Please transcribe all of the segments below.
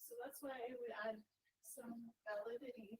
So that's why I would add some validity.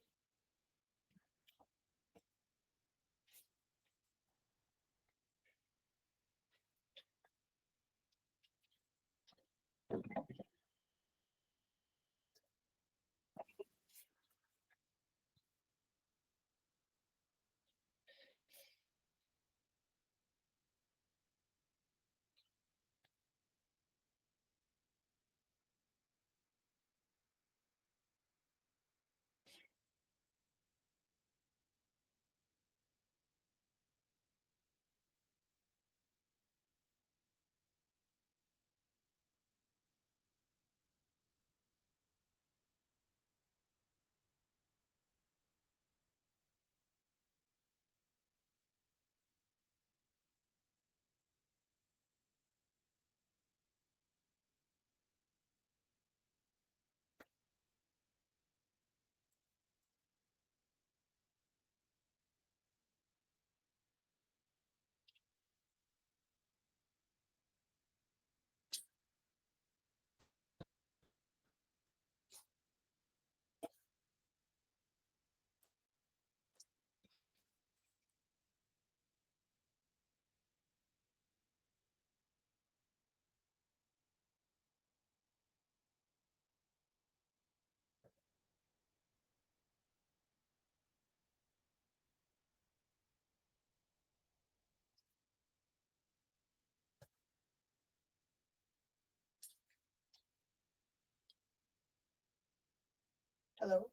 Hello?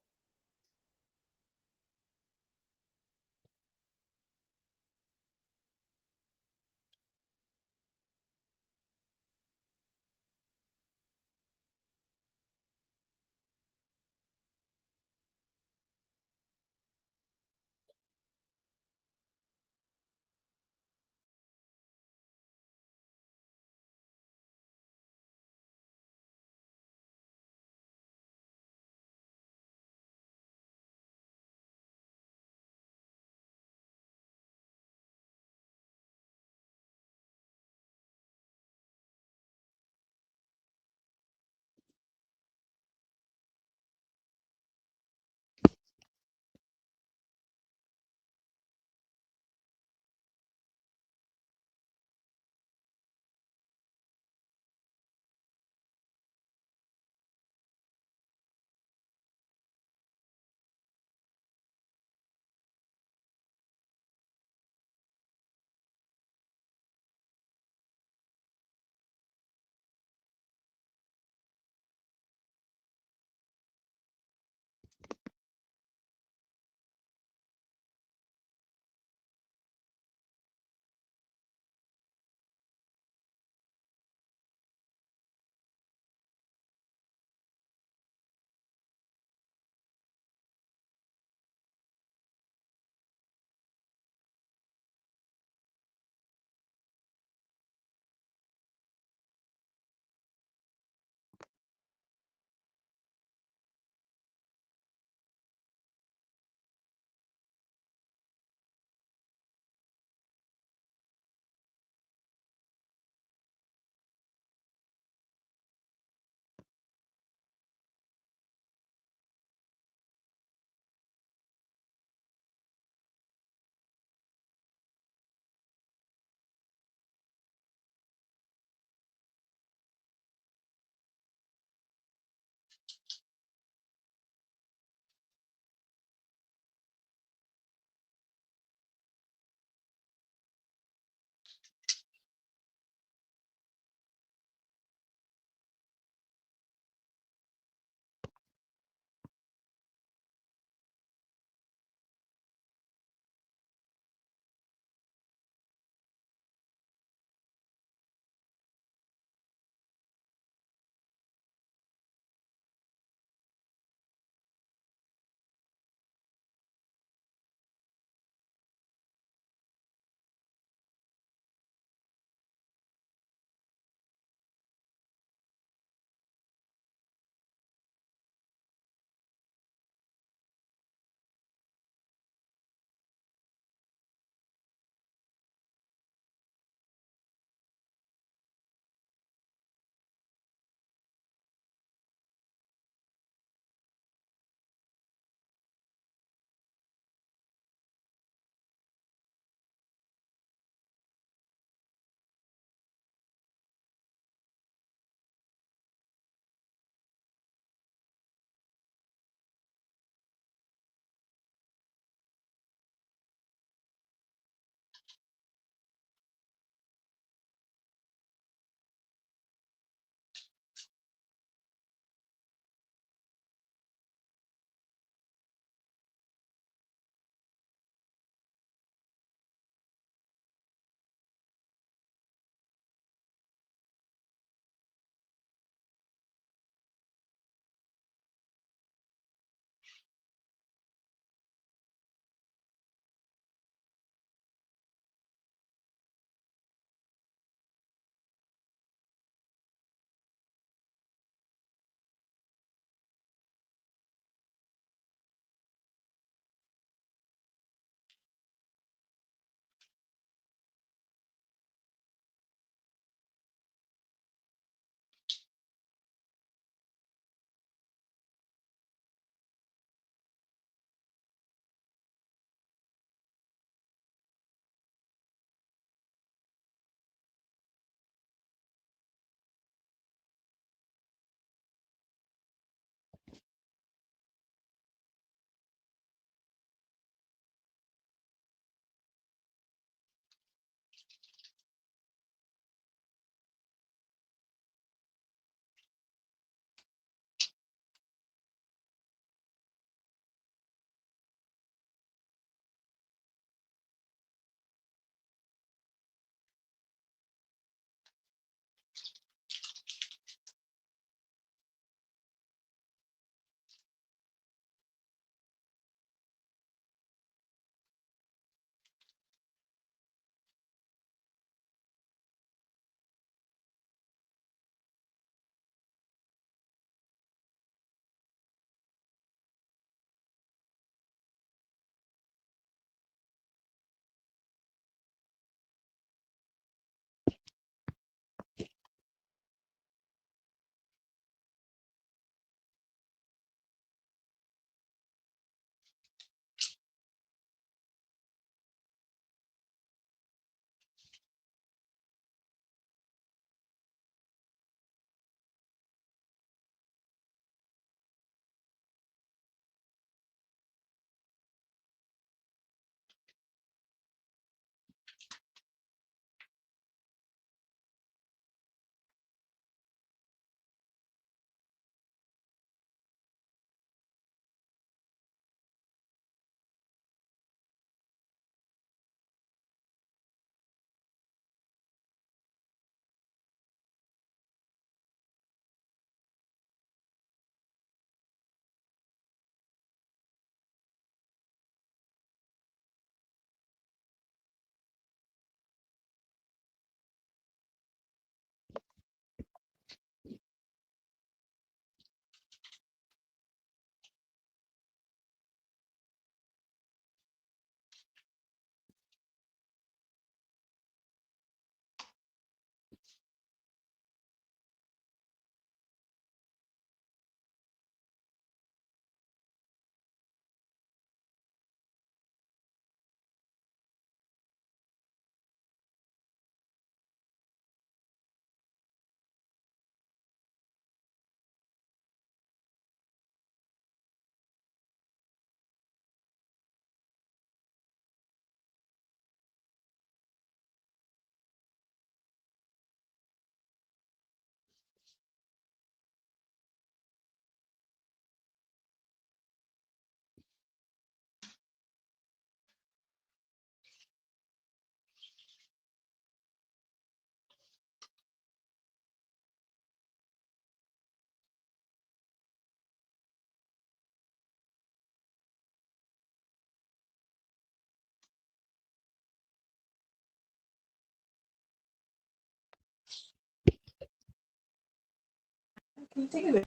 Can you take a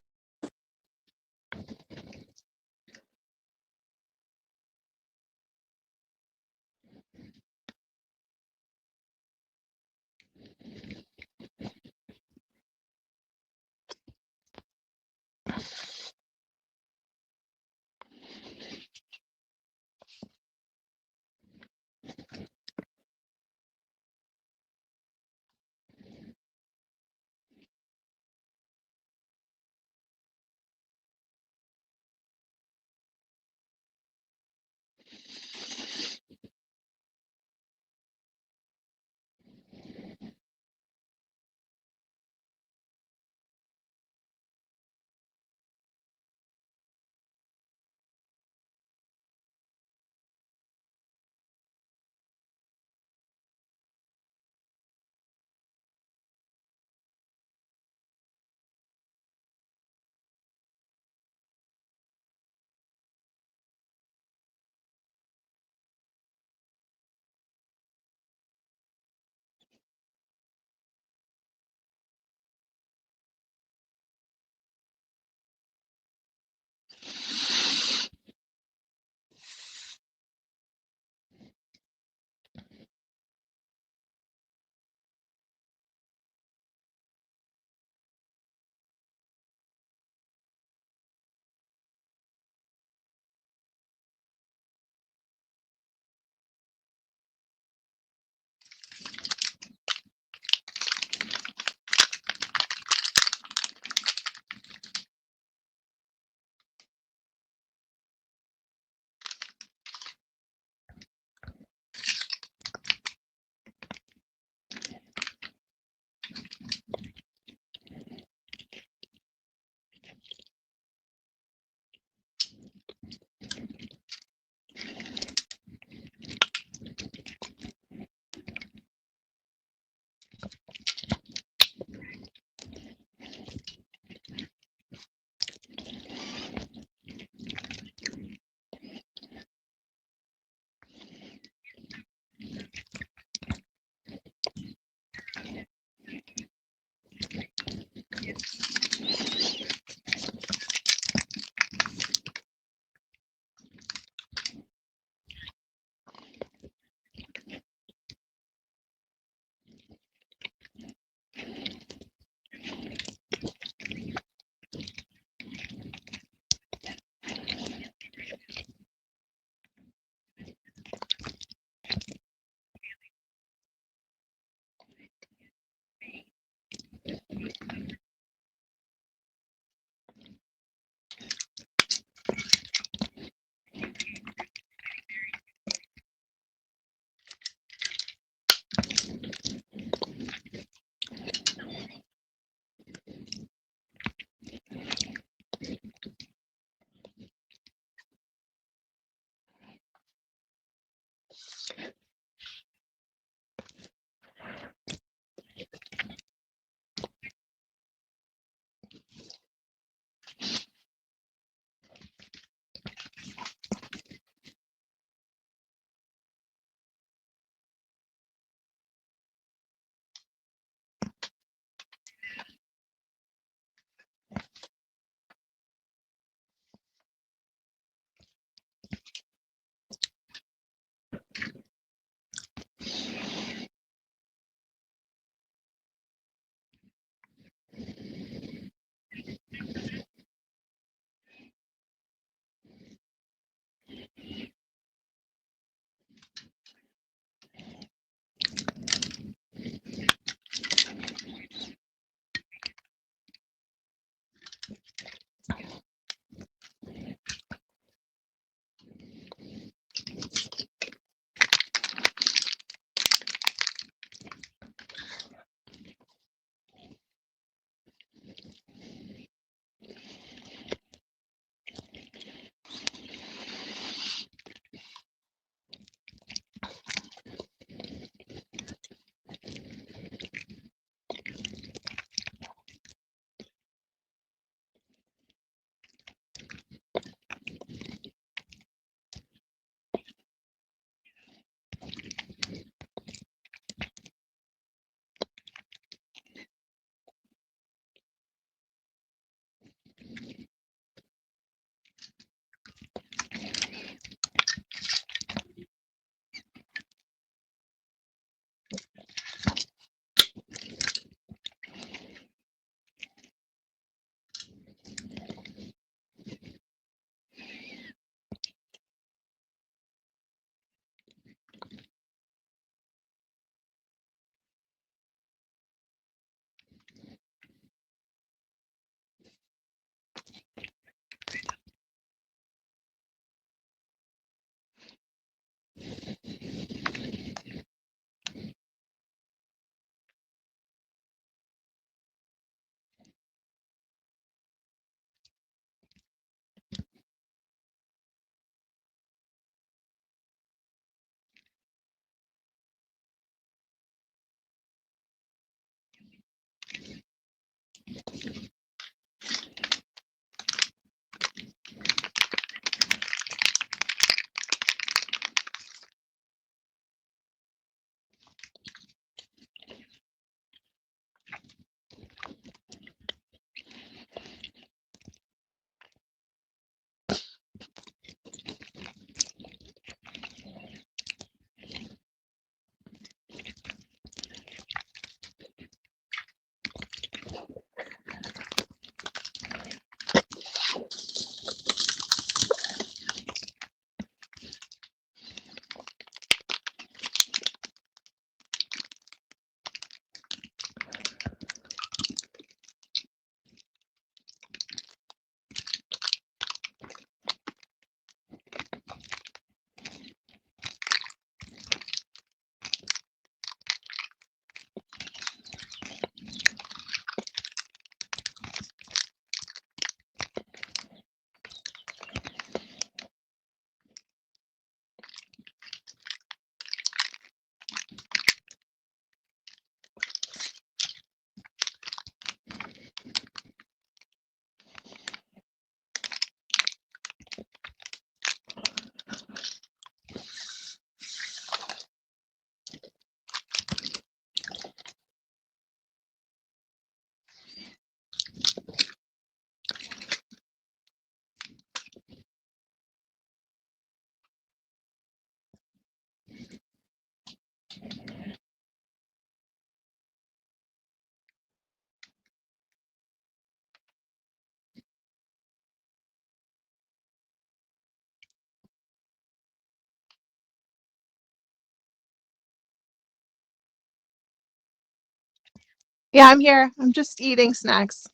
Yeah, I'm here. I'm just eating snacks.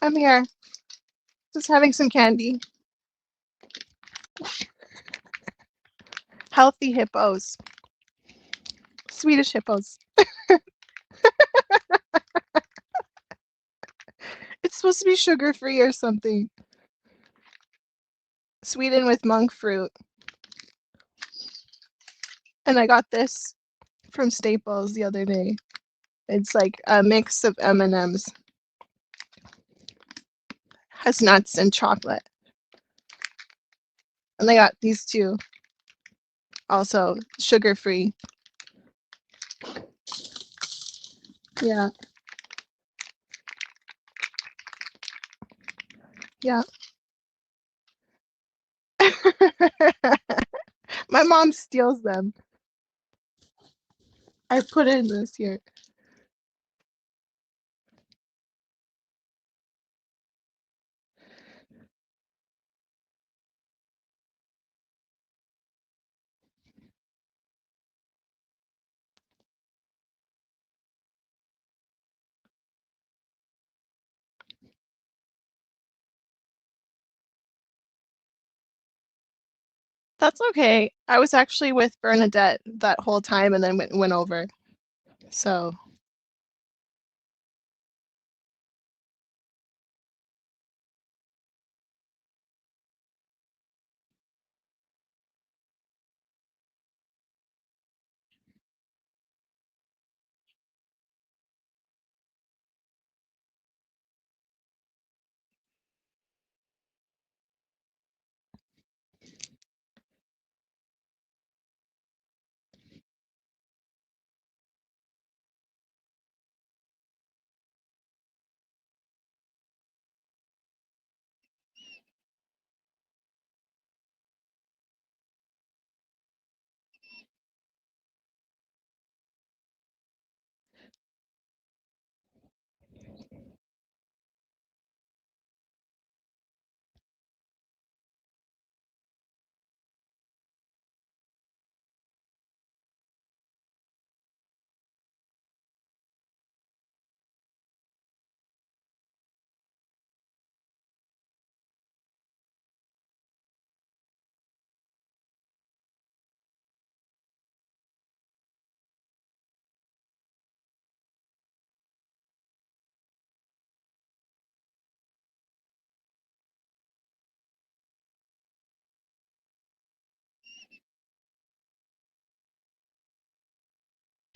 I'm here. Just having some candy. Healthy hippos. Swedish hippos. It's supposed to be sugar-free or something. Sweden with monk fruit. And I got this from Staples the other day. It's like a mix of M&Ms. Has nuts and chocolate. And I got these two. Also sugar-free. Yeah. Yeah. My mom steals them. I put it in this here. That's okay. I was actually with Bernadette that whole time and then went over. So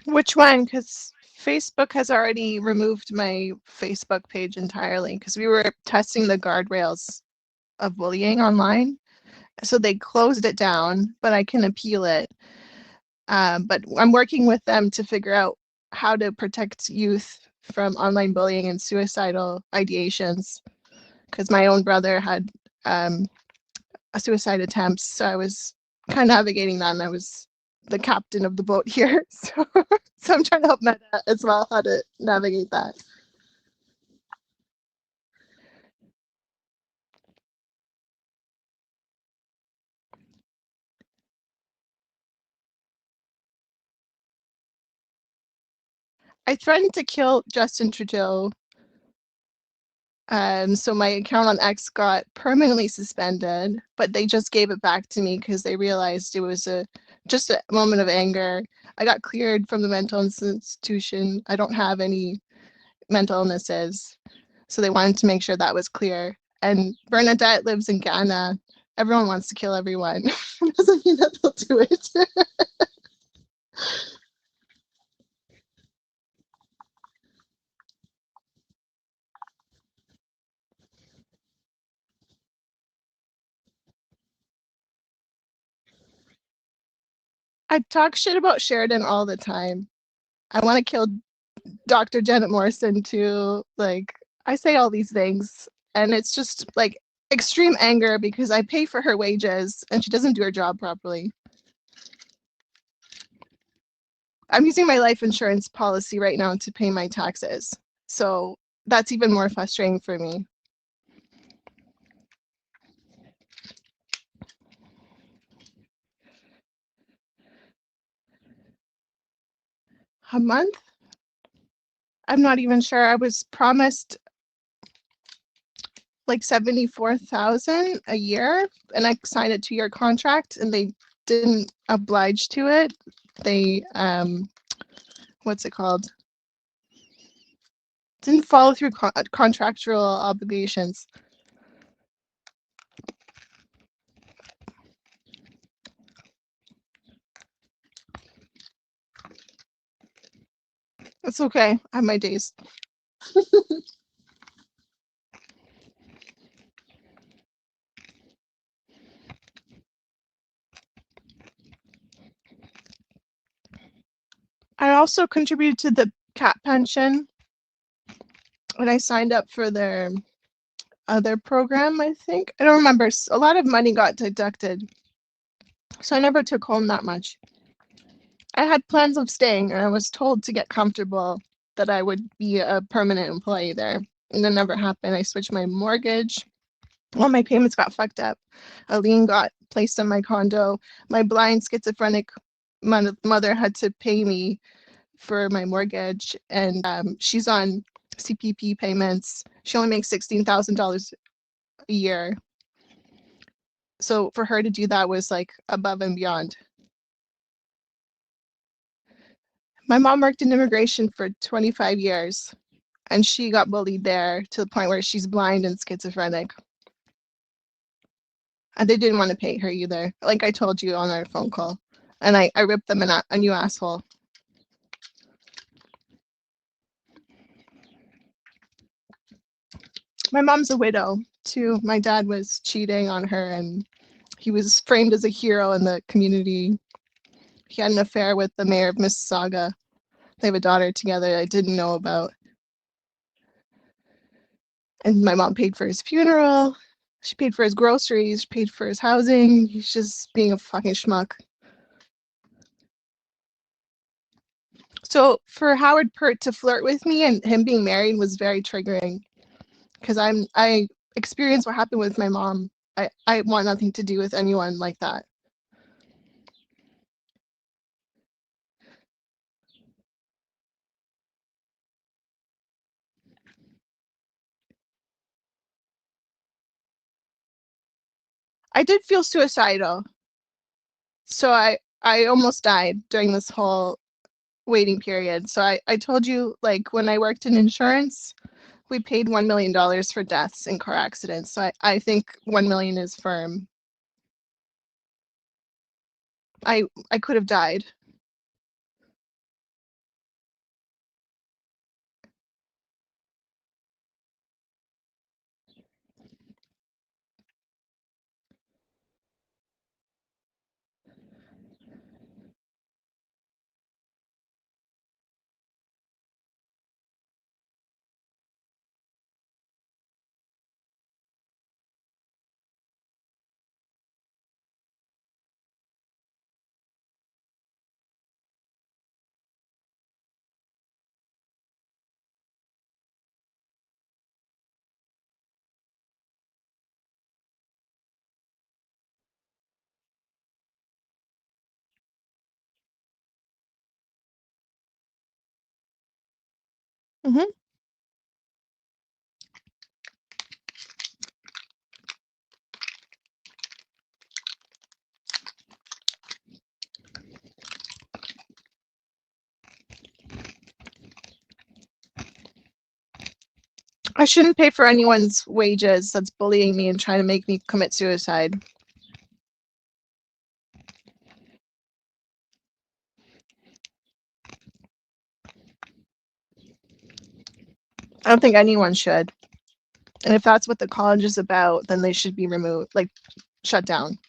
Which one? Because Facebook has already removed my Facebook page entirely because we were testing the guardrails of bullying online. So they closed it down, but I can appeal it. But I'm working with them to figure out how to protect youth from online bullying and suicidal ideations because my own brother had a suicide attempt. So I was kind of navigating that, and I was the captain of the boat here. So I'm trying to help Meta as well how to navigate that. I threatened to kill Justin Trudeau. So my account on X got permanently suspended, but they just gave it back to me because they realized it was just a moment of anger. I got cleared from the mental institution. I don't have any mental illnesses. So they wanted to make sure that was clear. And Bernadette lives in Ghana. Everyone wants to kill everyone. Doesn't mean that they'll do it. I talk shit about Sheridan all the time. I want to kill Dr. Janet Morrison too. Like, I say all these things, and it's just like extreme anger because I pay for her wages and she doesn't do her job properly. I'm using my life insurance policy right now to pay my taxes. So that's even more frustrating for me. A month? I'm not even sure. I was promised like 74,000 a year, and I signed a 2-year contract, and they didn't oblige to it. They what's it called? Didn't follow through contractual obligations. It's okay. I have my days. I also contributed to the cat pension, and I signed up for their other program, I think. I don't remember. A lot of money got deducted, so I never took home that much. I had plans of staying, and I was told to get comfortable that I would be a permanent employee there. And that never happened. I switched my mortgage. All my payments got fucked up. A lien got placed on my condo. My blind schizophrenic mother had to pay me for my mortgage, and she's on CPP payments. She only makes $16,000 a year. So for her to do that was like above and beyond. My mom worked in immigration for 25 years, and she got bullied there to the point where she's blind and schizophrenic. And they didn't want to pay her either, like I told you on our phone call. And I ripped them a new asshole. My mom's a widow too. My dad was cheating on her, and he was framed as a hero in the community. He had an affair with the mayor of Mississauga. They have a daughter together I didn't know about. And my mom paid for his funeral. She paid for his groceries. She paid for his housing. He's just being a fucking schmuck. So for Howard Pert to flirt with me and him being married was very triggering because I experienced what happened with my mom. I want nothing to do with anyone like that. I did feel suicidal. So I almost died during this whole waiting period. So I told you, like, when I worked in insurance, we paid $1 million for deaths in car accidents. So I think 1 million is firm. I could have died. Mhm. I shouldn't pay for anyone's wages that's bullying me and trying to make me commit suicide. I don't think anyone should. And if that's what the college is about, then they should be removed, like shut down.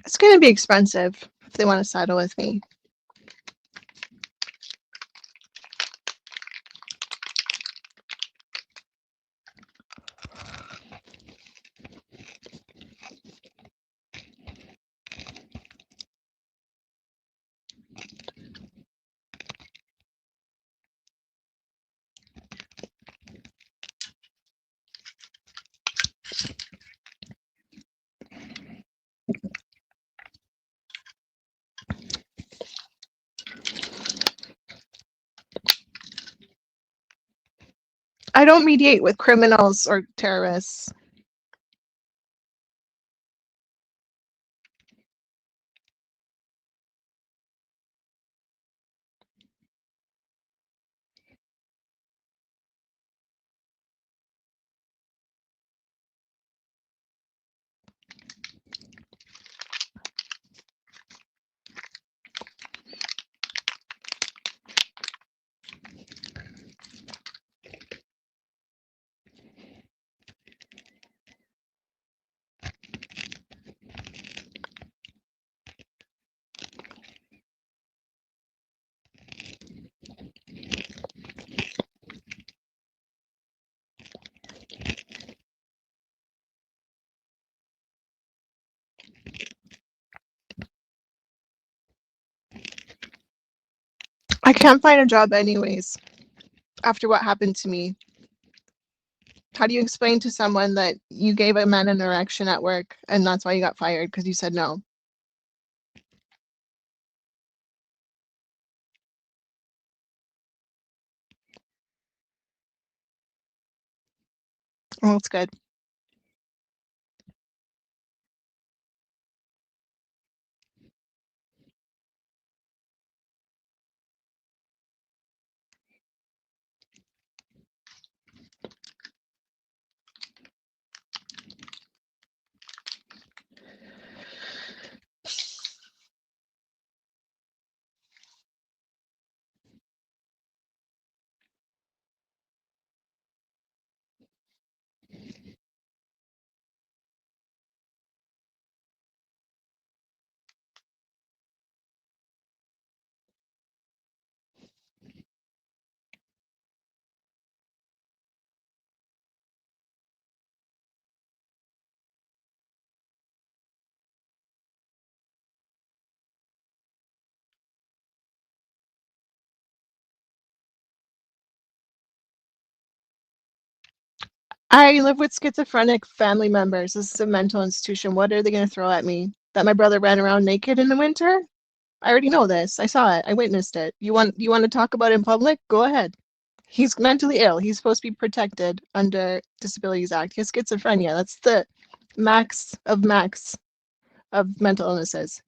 It's going to be expensive if they want to settle with me. I don't mediate with criminals or terrorists. I can't find a job anyways after what happened to me. How do you explain to someone that you gave a man an erection at work and that's why you got fired because you said no? Well, it's good. I live with schizophrenic family members. This is a mental institution. What are they going to throw at me? That my brother ran around naked in the winter? I already know this. I saw it. I witnessed it. You want to talk about it in public? Go ahead. He's mentally ill. He's supposed to be protected under Disabilities Act. He has schizophrenia. That's the max of mental illnesses.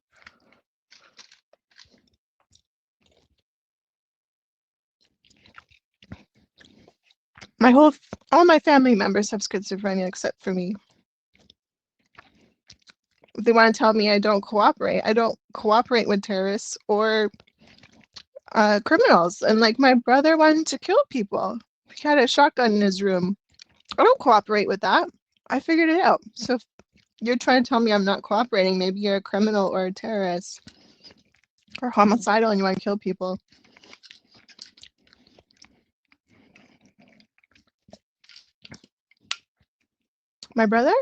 All my family members have schizophrenia except for me. They want to tell me I don't cooperate. I don't cooperate with terrorists or criminals. And like my brother wanted to kill people. He had a shotgun in his room. I don't cooperate with that. I figured it out. So if you're trying to tell me I'm not cooperating, maybe you're a criminal or a terrorist or homicidal and you want to kill people. My brother?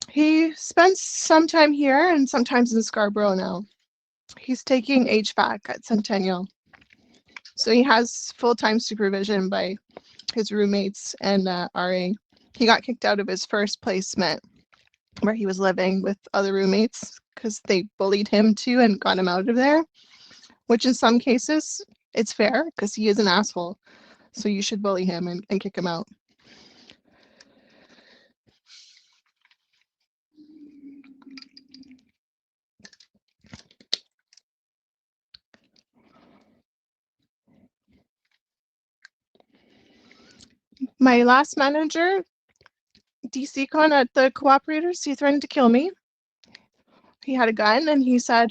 He spends some time here and sometimes in Scarborough now. He's taking HVAC at Centennial. So he has full-time supervision by his roommates and RA. He got kicked out of his first placement where he was living with other roommates because they bullied him too and got him out of there, which in some cases it's fair because he is an asshole. So you should bully him and kick him out. My last manager, DC Con at the Cooperators, he threatened to kill me. He had a gun and he said,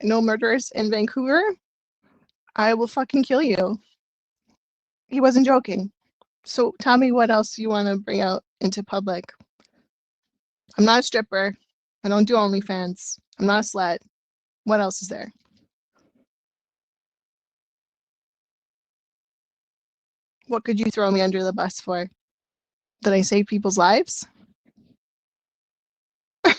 no murderers in Vancouver. I will fucking kill you. He wasn't joking. So tell me what else you want to bring out into public. I'm not a stripper. I don't do OnlyFans. I'm not a slut. What else is there? What could you throw me under the bus for? Did I save people's lives? I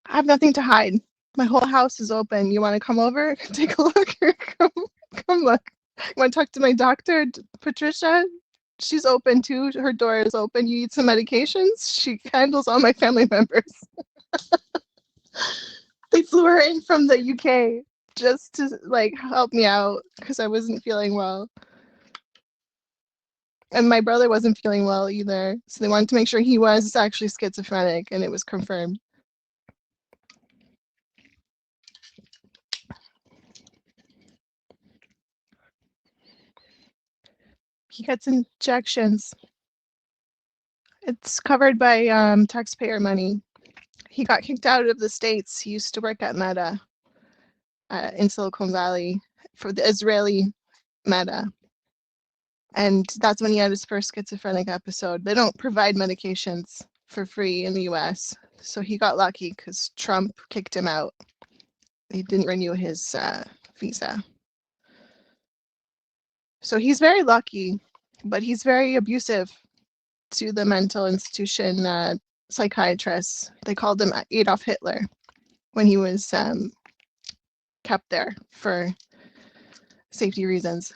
have nothing to hide. My whole house is open. You want to come over? Take a look. Come look. You want to talk to my doctor, Patricia? She's open too. Her door is open. You need some medications? She handles all my family members. They flew her in from the UK just to like help me out because I wasn't feeling well. And my brother wasn't feeling well either. So they wanted to make sure he was actually schizophrenic and it was confirmed. He gets injections. It's covered by taxpayer money. He got kicked out of the States. He used to work at Meta in Silicon Valley for the Israeli Meta. And that's when he had his first schizophrenic episode. They don't provide medications for free in the US. So he got lucky because Trump kicked him out. He didn't renew his visa. So he's very lucky, but he's very abusive to the mental institution psychiatrists. They called him Adolf Hitler when he was kept there for safety reasons.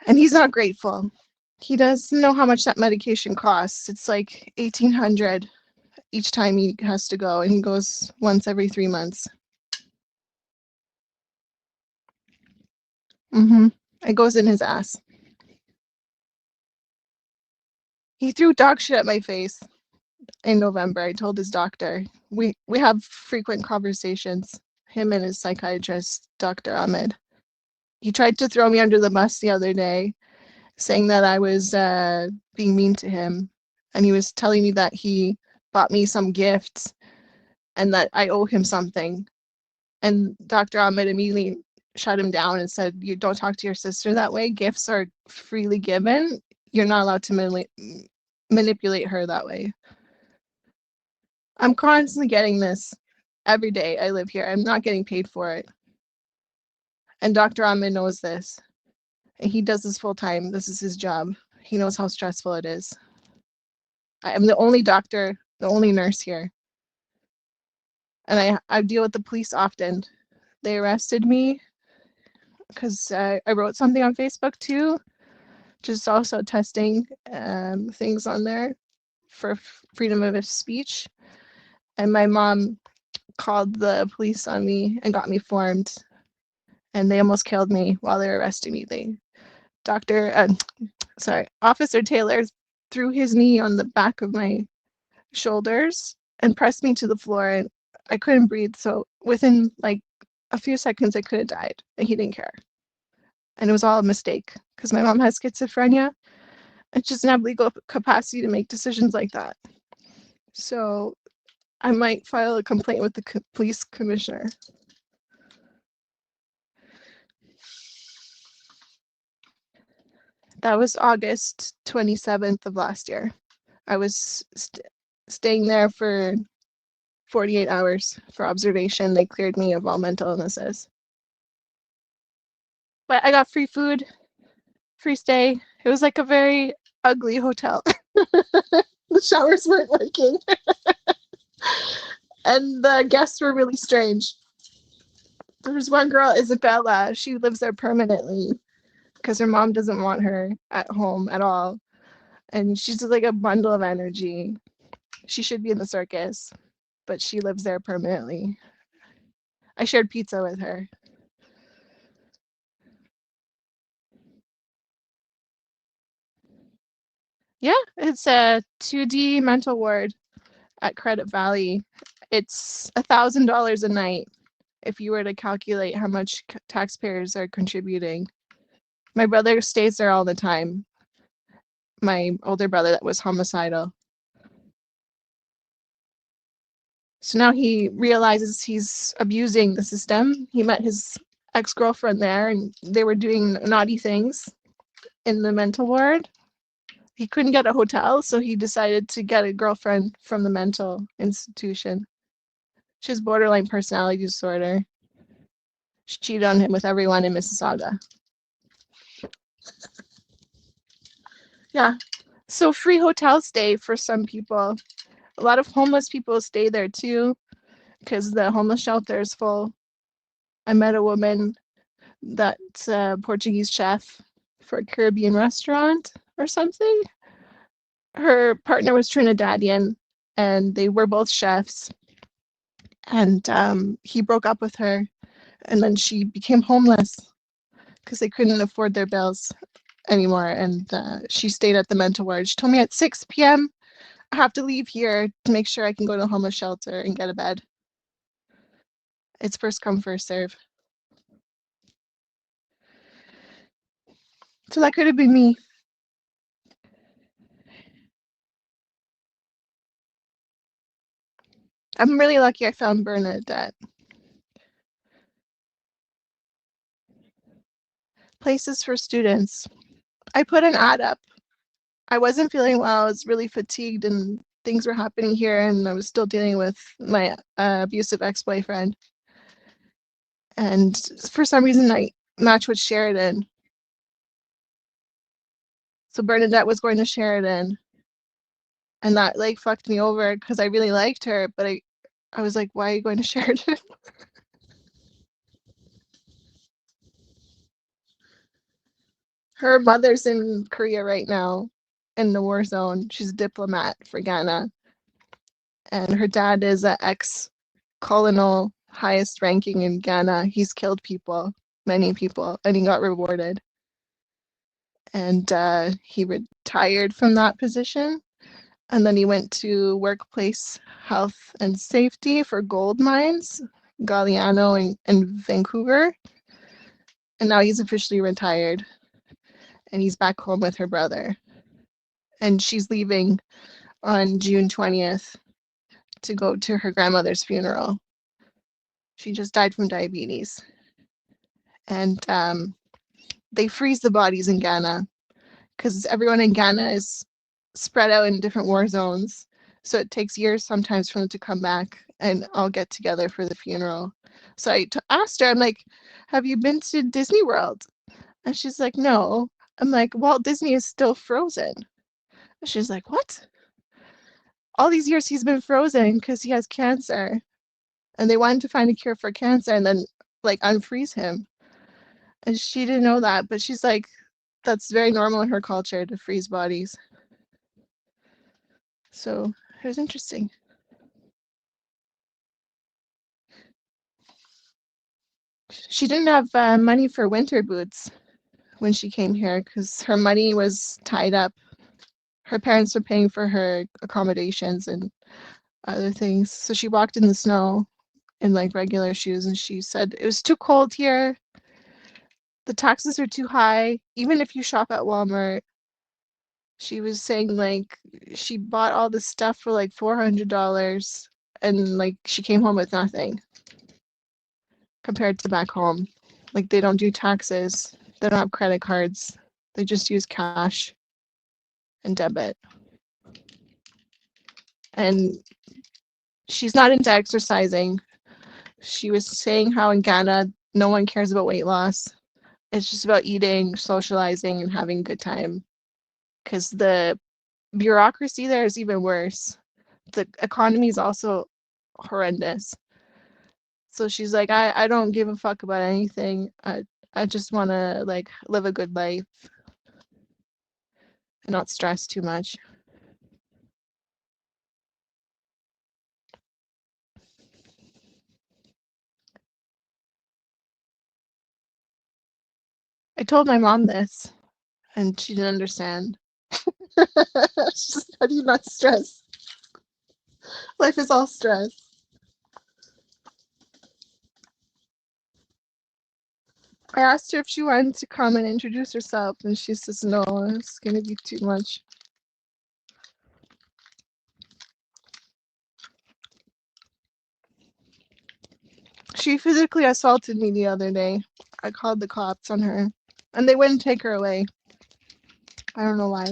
And he's not grateful. He doesn't know how much that medication costs. It's like $1,800 each time he has to go, and he goes once every 3 months. It goes in his ass. He threw dog shit at my face in November. I told his doctor. We have frequent conversations, him and his psychiatrist, Dr. Ahmed. He tried to throw me under the bus the other day, saying that I was being mean to him. And he was telling me that he bought me some gifts and that I owe him something. And Dr. Ahmed immediately shut him down and said, you don't talk to your sister that way. Gifts are freely given. You're not allowed to manipulate her that way. I'm constantly getting this every day I live here. I'm not getting paid for it. And Dr. Ahmed knows this. And he does this full time. This is his job. He knows how stressful it is. I am the only doctor, the only nurse here. And I deal with the police often. They arrested me because I wrote something on Facebook too, just also testing things on there for freedom of speech. And my mom called the police on me and got me formed. And they almost killed me while they were arresting me. Officer Taylor threw his knee on the back of my shoulders and pressed me to the floor, and I couldn't breathe. So within like a few seconds, I could have died, and he didn't care. And it was all a mistake because my mom has schizophrenia and she doesn't have legal capacity to make decisions like that. So I might file a complaint with the police commissioner. That was August 27th of last year. I was staying there for 48 hours for observation. They cleared me of all mental illnesses. But I got free food, free stay. It was like a very ugly hotel. The showers weren't working. And the guests were really strange. There's one girl, Isabella, she lives there permanently because her mom doesn't want her at home at all. And she's just like a bundle of energy. She should be in the circus, but she lives there permanently. I shared pizza with her. Yeah, it's a 2D mental ward at Credit Valley. It's $1,000 a night if you were to calculate how much taxpayers are contributing. My brother stays there all the time. My older brother that was homicidal. So now he realizes he's abusing the system. He met his ex-girlfriend there and they were doing naughty things in the mental ward. He couldn't get a hotel, so he decided to get a girlfriend from the mental institution. She has borderline personality disorder. She cheated on him with everyone in Mississauga. Yeah. So free hotel stay for some people. A lot of homeless people stay there too because the homeless shelter is full. I met a woman that's a Portuguese chef for a Caribbean restaurant or something. Her partner was Trinidadian and they were both chefs. And he broke up with her and then she became homeless because they couldn't afford their bills anymore. And she stayed at the mental ward. She told me at 6 p.m. I have to leave here to make sure I can go to a homeless shelter and get a bed. It's first come, first serve. So that could have been me. I'm really lucky I found Bernadette. Places for students. I put an ad up. I wasn't feeling well. I was really fatigued and things were happening here and I was still dealing with my abusive ex-boyfriend. And for some reason I matched with Sheridan. So Bernadette was going to Sheridan. And that like fucked me over because I really liked her, but I was like, why are you going to Sheridan? Her mother's in Korea right now in the war zone. She's a diplomat for Ghana. And her dad is an ex-colonel, highest ranking in Ghana. He's killed people, many people, and he got rewarded. And he retired from that position. And then he went to workplace health and safety for gold mines, Galliano in Vancouver. And now he's officially retired. And he's back home with her brother. And she's leaving on June 20th to go to her grandmother's funeral. She just died from diabetes. And they freeze the bodies in Ghana because everyone in Ghana is spread out in different war zones. So it takes years sometimes for them to come back and all get together for the funeral. So I asked her, I'm like, have you been to Disney World? And she's like, no. I'm like, Walt Disney is still frozen. And she's like, what? All these years he's been frozen because he has cancer. And they wanted to find a cure for cancer and then like unfreeze him. And she didn't know that, but she's like, that's very normal in her culture to freeze bodies. So it was interesting. She didn't have money for winter boots when she came here because her money was tied up. Her parents were paying for her accommodations and other things. So she walked in the snow in like regular shoes, and she said it was too cold here. The taxes are too high. Even if you shop at Walmart, she was saying like she bought all this stuff for like $400 and like she came home with nothing compared to back home. Like they don't do taxes, they don't have credit cards, they just use cash and debit. And she's not into exercising. She was saying how in Ghana, no one cares about weight loss. It's just about eating, socializing, and having a good time. Because the bureaucracy there is even worse. The economy is also horrendous. So she's like, I don't give a fuck about anything. I just want to like live a good life and not stress too much. I told my mom this and she didn't understand. She's just, how do you not stress? Life is all stress. I asked her if she wanted to come and introduce herself, and she says no, it's gonna be too much. She physically assaulted me the other day. I called the cops on her, and they wouldn't take her away. I don't know why.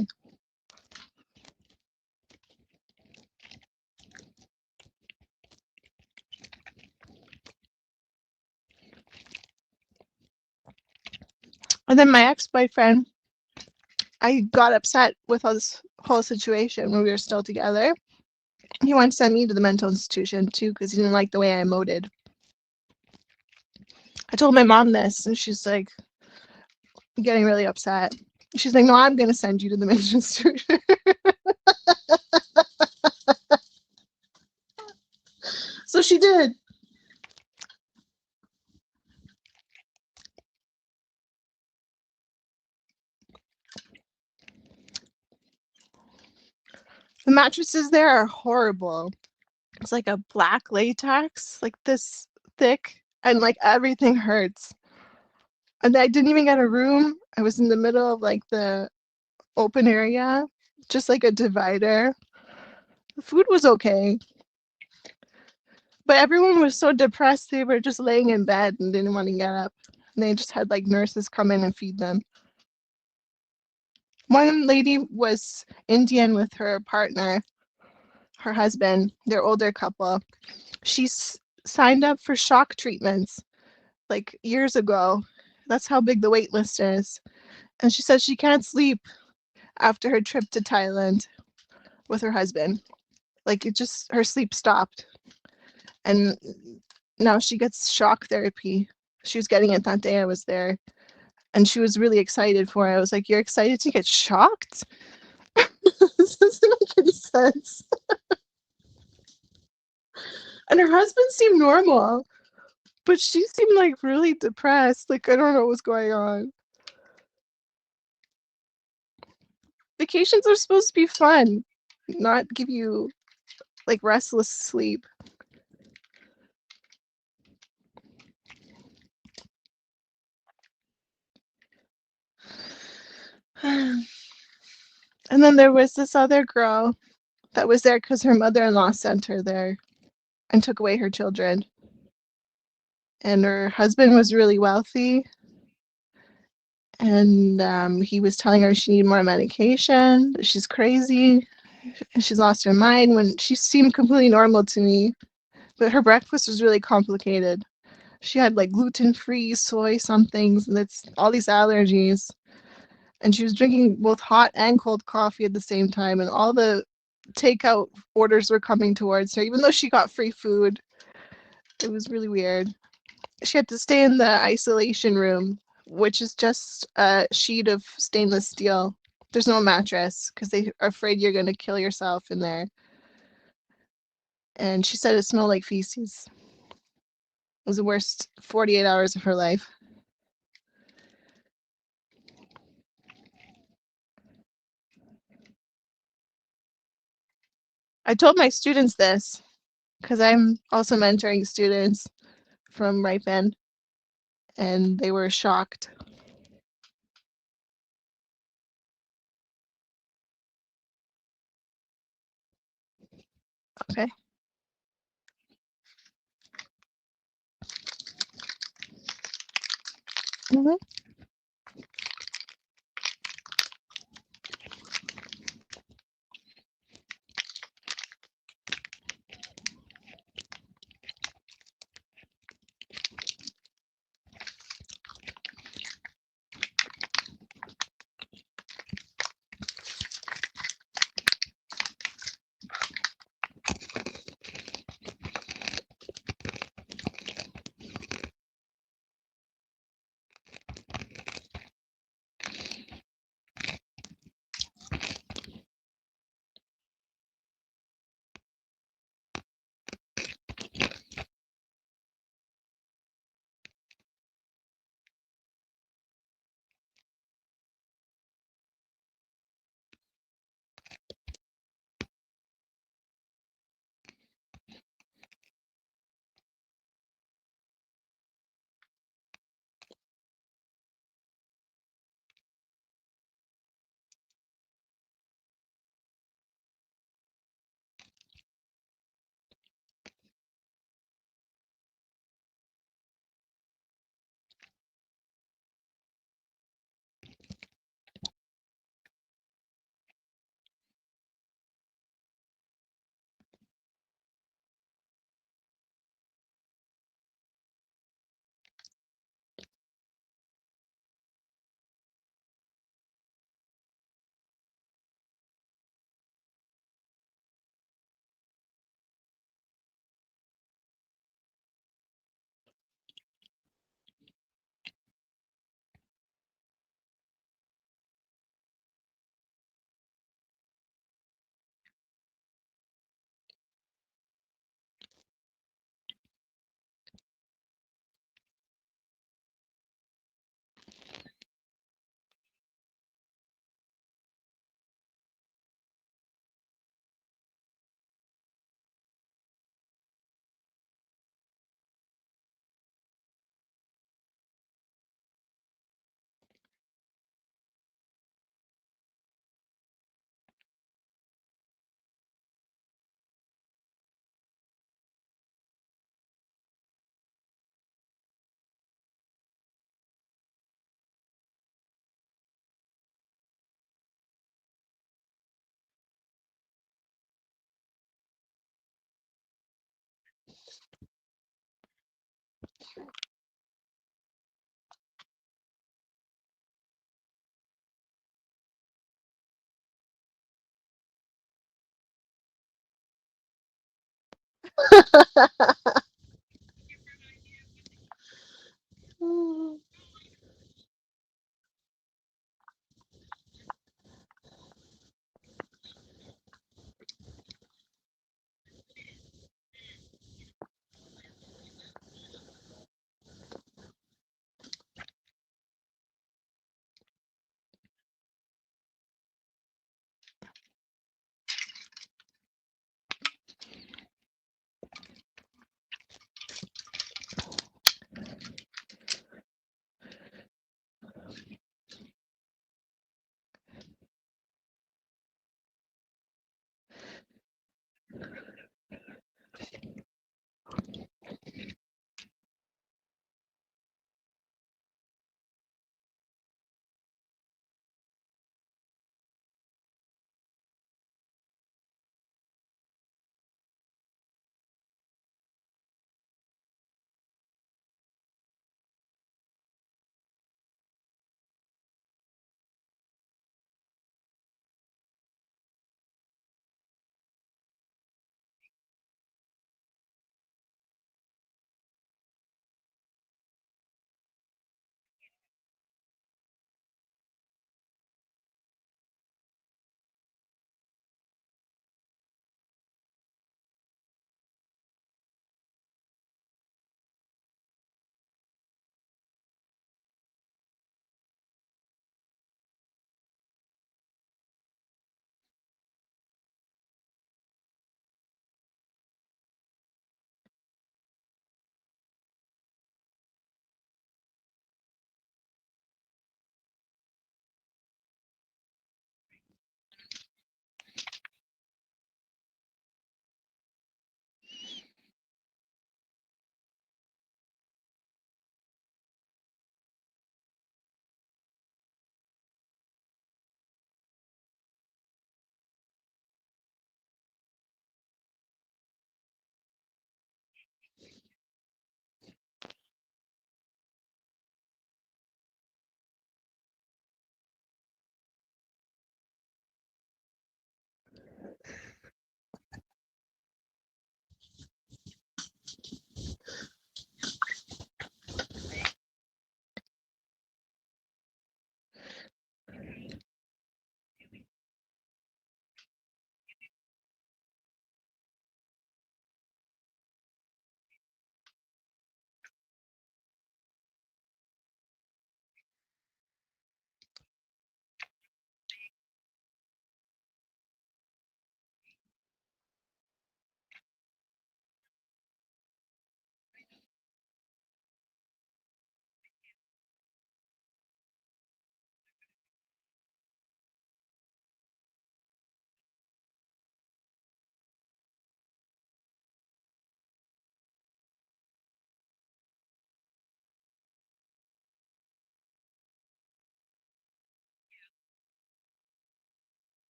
And then my ex-boyfriend, I got upset with this whole situation when we were still together. He wanted to send me to the mental institution too because he didn't like the way I emoted. I told my mom this, and she's like getting really upset. She's like, no, I'm going to send you to the mental institution. So she did. The mattresses there are horrible. It's like a black latex, like this thick, and like everything hurts. And I didn't even get a room. I was in the middle of like the open area, just like a divider. The food was okay, but everyone was so depressed they were just laying in bed and didn't want to get up. And they just had like nurses come in and feed them. One lady was Indian with her partner, her husband, their older couple. She signed up for shock treatments like years ago. That's how big the wait list is. And she says she can't sleep after her trip to Thailand with her husband. Like it just, her sleep stopped. And now she gets shock therapy. She was getting it that day I was there. And she was really excited for it. I was like, you're excited to get shocked? This doesn't make any sense. And her husband seemed normal, but she seemed like really depressed. Like, I don't know what's going on. Vacations are supposed to be fun, not give you like restless sleep. And then there was this other girl that was there because her mother-in-law sent her there and took away her children. And her husband was really wealthy. And he was telling her she needed more medication. She's crazy. She's lost her mind when she seemed completely normal to me. But her breakfast was really complicated. She had like gluten-free soy somethings, and it's all these allergies. And she was drinking both hot and cold coffee at the same time, and all the takeout orders were coming towards her, even though she got free food. It was really weird. She had to stay in the isolation room, which is just a sheet of stainless steel. There's no mattress because they are afraid you're going to kill yourself in there. And she said it smelled like feces. It was the worst 48 hours of her life. I told my students this because I'm also mentoring students from Ripen, and they were shocked. Okay. Mhm.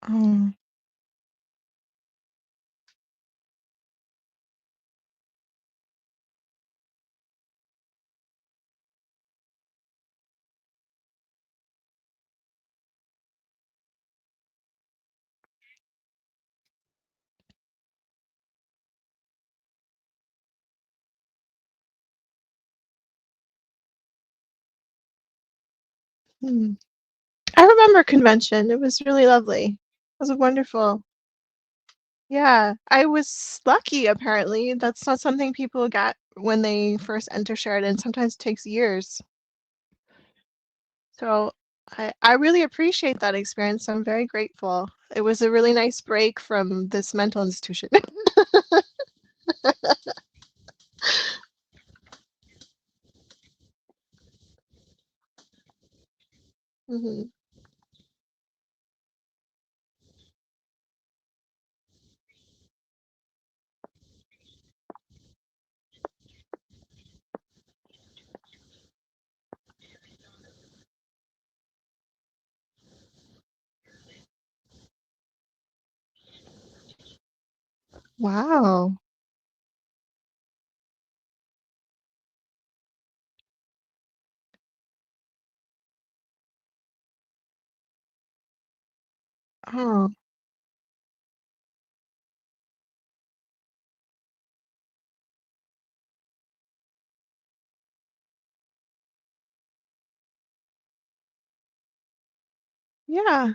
Oh. Hmm. I remember convention. It was really lovely. It was wonderful. Yeah, I was lucky apparently. That's not something people get when they first enter Sheridan. Sometimes it takes years. So I really appreciate that experience. I'm very grateful. It was a really nice break from this mental institution. Mhm. Wow. Oh, yeah.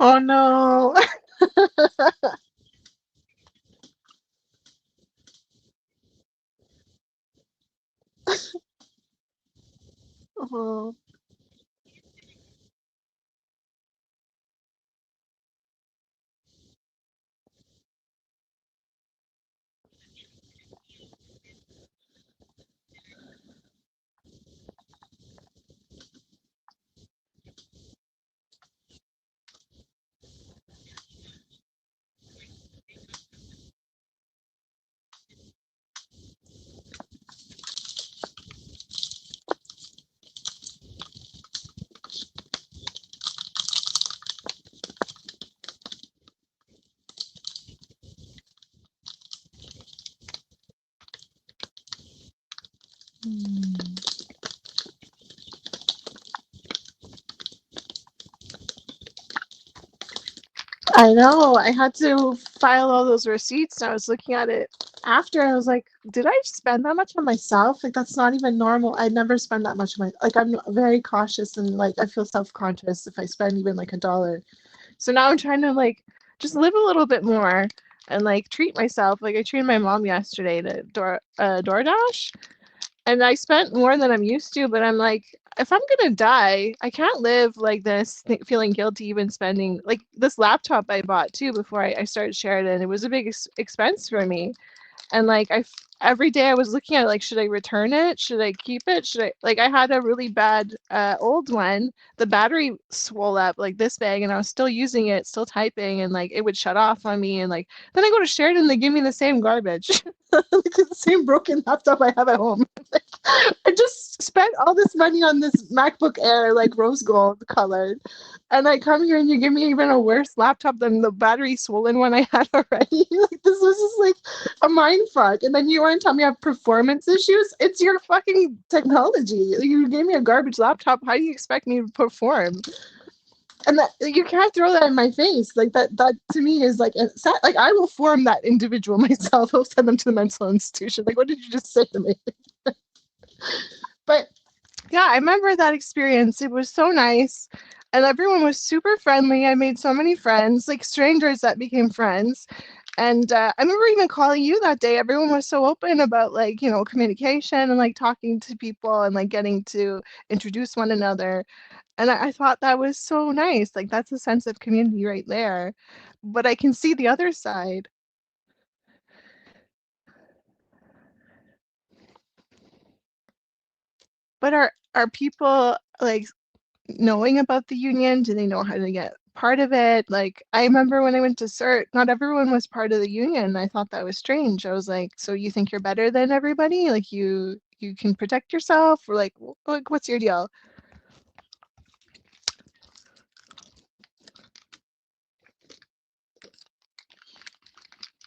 Oh no. Oh. Hmm. I know. I had to file all those receipts. And I was looking at it after. I was like, did I spend that much on myself? Like, that's not even normal. I never spend that much on my, like, I'm very cautious and like, I feel self-conscious if I spend even like $1. So now I'm trying to like just live a little bit more and like treat myself. Like, I treated my mom yesterday to DoorDash. And I spent more than I'm used to, but I'm like, if I'm gonna die, I can't live like this, feeling guilty even spending like this laptop I bought too before I started Sheridan. It was a big expense for me, and like every day I was looking at it, like, should I return it? Should I keep it? Should I like I had a really bad old one. The battery swole up like this big, and I was still using it, still typing, and like it would shut off on me, and like then I go to Sheridan, they give me the same garbage, like the same broken laptop I have at home. I just spent all this money on this MacBook Air, like rose gold colored, and I come here and you give me even a worse laptop than the battery swollen one I had already. Like, this was just like a mind fuck. And then you want to tell me I have performance issues? It's your fucking technology. You gave me a garbage laptop. How do you expect me to perform? And that you can't throw that in my face. Like that to me is like like I will form that individual myself. I'll send them to the mental institution. Like, what did you just say to me? But yeah, I remember that experience. It was so nice. And everyone was super friendly. I made so many friends, like strangers that became friends. And I remember even calling you that day. Everyone was so open about like, communication and like talking to people and like getting to introduce one another. And I thought that was so nice. Like, that's a sense of community right there. But I can see the other side. But are people like knowing about the union? Do they know how to get part of it? Like, I remember when I went to CERT, not everyone was part of the union. I thought that was strange. I was like, so you think you're better than everybody? Like you can protect yourself? Or like what's your deal?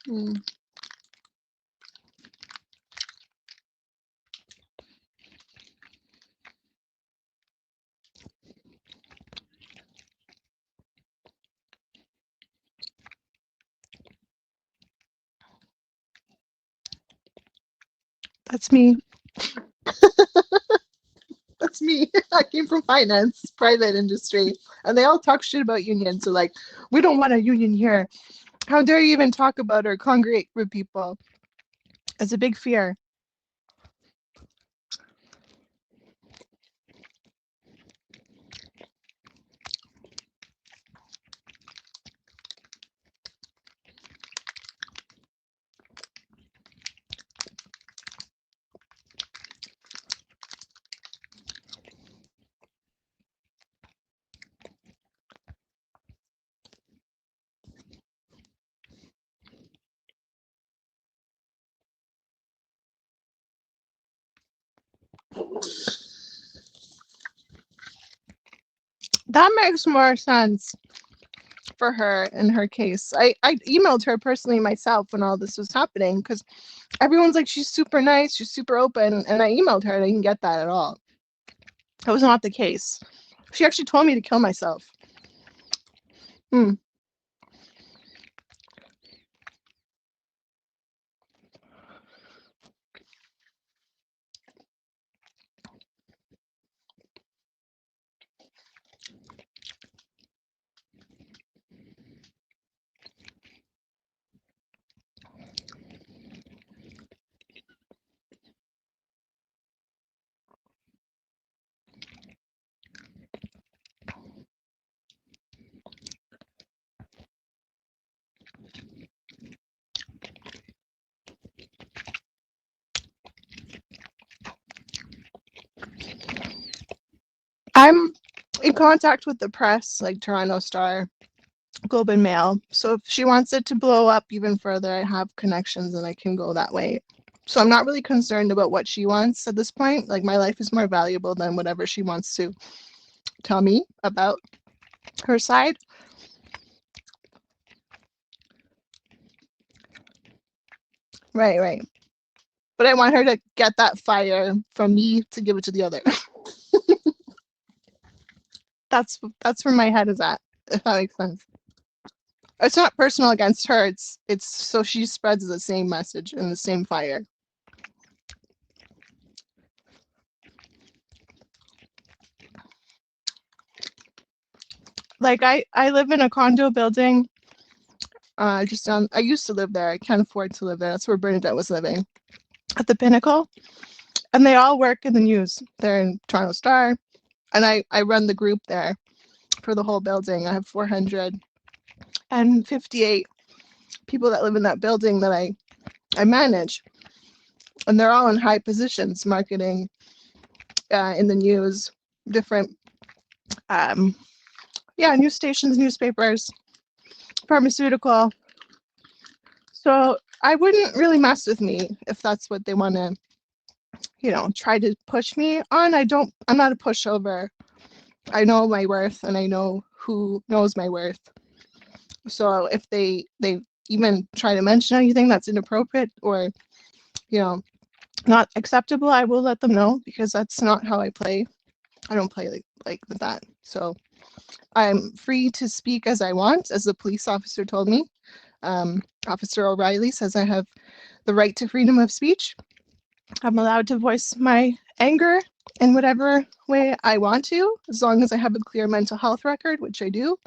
Hmm. That's me. That's me. I came from finance, private industry, and they all talk shit about unions. So like, we don't want a union here. How dare you even talk about or congregate with people? It's a big fear. That makes more sense for her in her case. I emailed her personally myself when all this was happening because everyone's like, she's super nice, she's super open. And I emailed her and I didn't get that at all. That was not the case. She actually told me to kill myself. Hmm. I'm in contact with the press, like Toronto Star, Globe and Mail. So if she wants it to blow up even further, I have connections and I can go that way. So I'm not really concerned about what she wants at this point. Like, my life is more valuable than whatever she wants to tell me about her side. Right, right. But I want her to get that fire from me to give it to the other. That's where my head is at, if that makes sense. It's not personal against her. It's so she spreads the same message and the same fire. Like, I live in a condo building. Just down. I used to live there. I can't afford to live there. That's where Bernadette was living at the Pinnacle, and they all work in the news. They're in Toronto Star, and I run the group there for the whole building. I have 458 people that live in that building that I manage, and they're all in high positions, marketing, in the news, different, um, yeah, news stations, newspapers, pharmaceutical. So I wouldn't really mess with me if that's what they want to, try to push me on. I'm not a pushover. I know my worth and I know who knows my worth. So if they even try to mention anything that's inappropriate or, you know, not acceptable, I will let them know because that's not how I play. I don't play like that. So I'm free to speak as I want, as the police officer told me. Officer O'Reilly says I have the right to freedom of speech. I'm allowed to voice my anger in whatever way I want to, as long as I have a clear mental health record, which I do.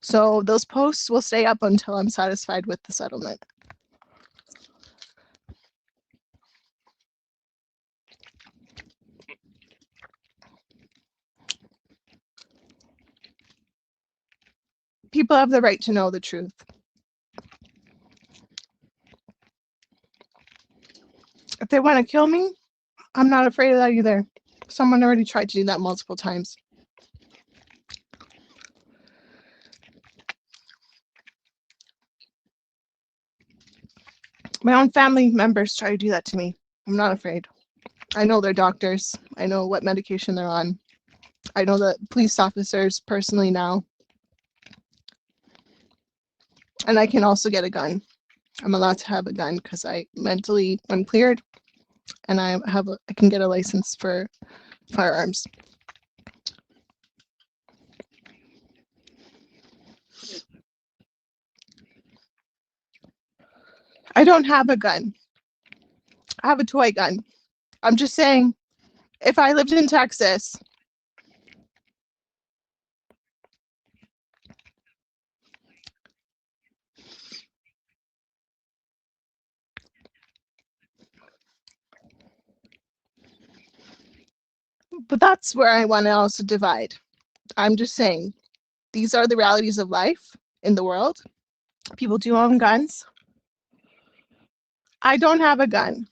So those posts will stay up until I'm satisfied with the settlement. People have the right to know the truth. If they want to kill me, I'm not afraid of that either. Someone already tried to do that multiple times. My own family members try to do that to me. I'm not afraid. I know they're doctors. I know what medication they're on. I know the police officers personally now. And I can also get a gun. I'm allowed to have a gun because I'm cleared, and I can get a license for firearms. I don't have a gun. I have a toy gun. I'm just saying, if I lived in Texas, but that's where I want to also divide. I'm just saying, these are the realities of life in the world. People do own guns. I don't have a gun,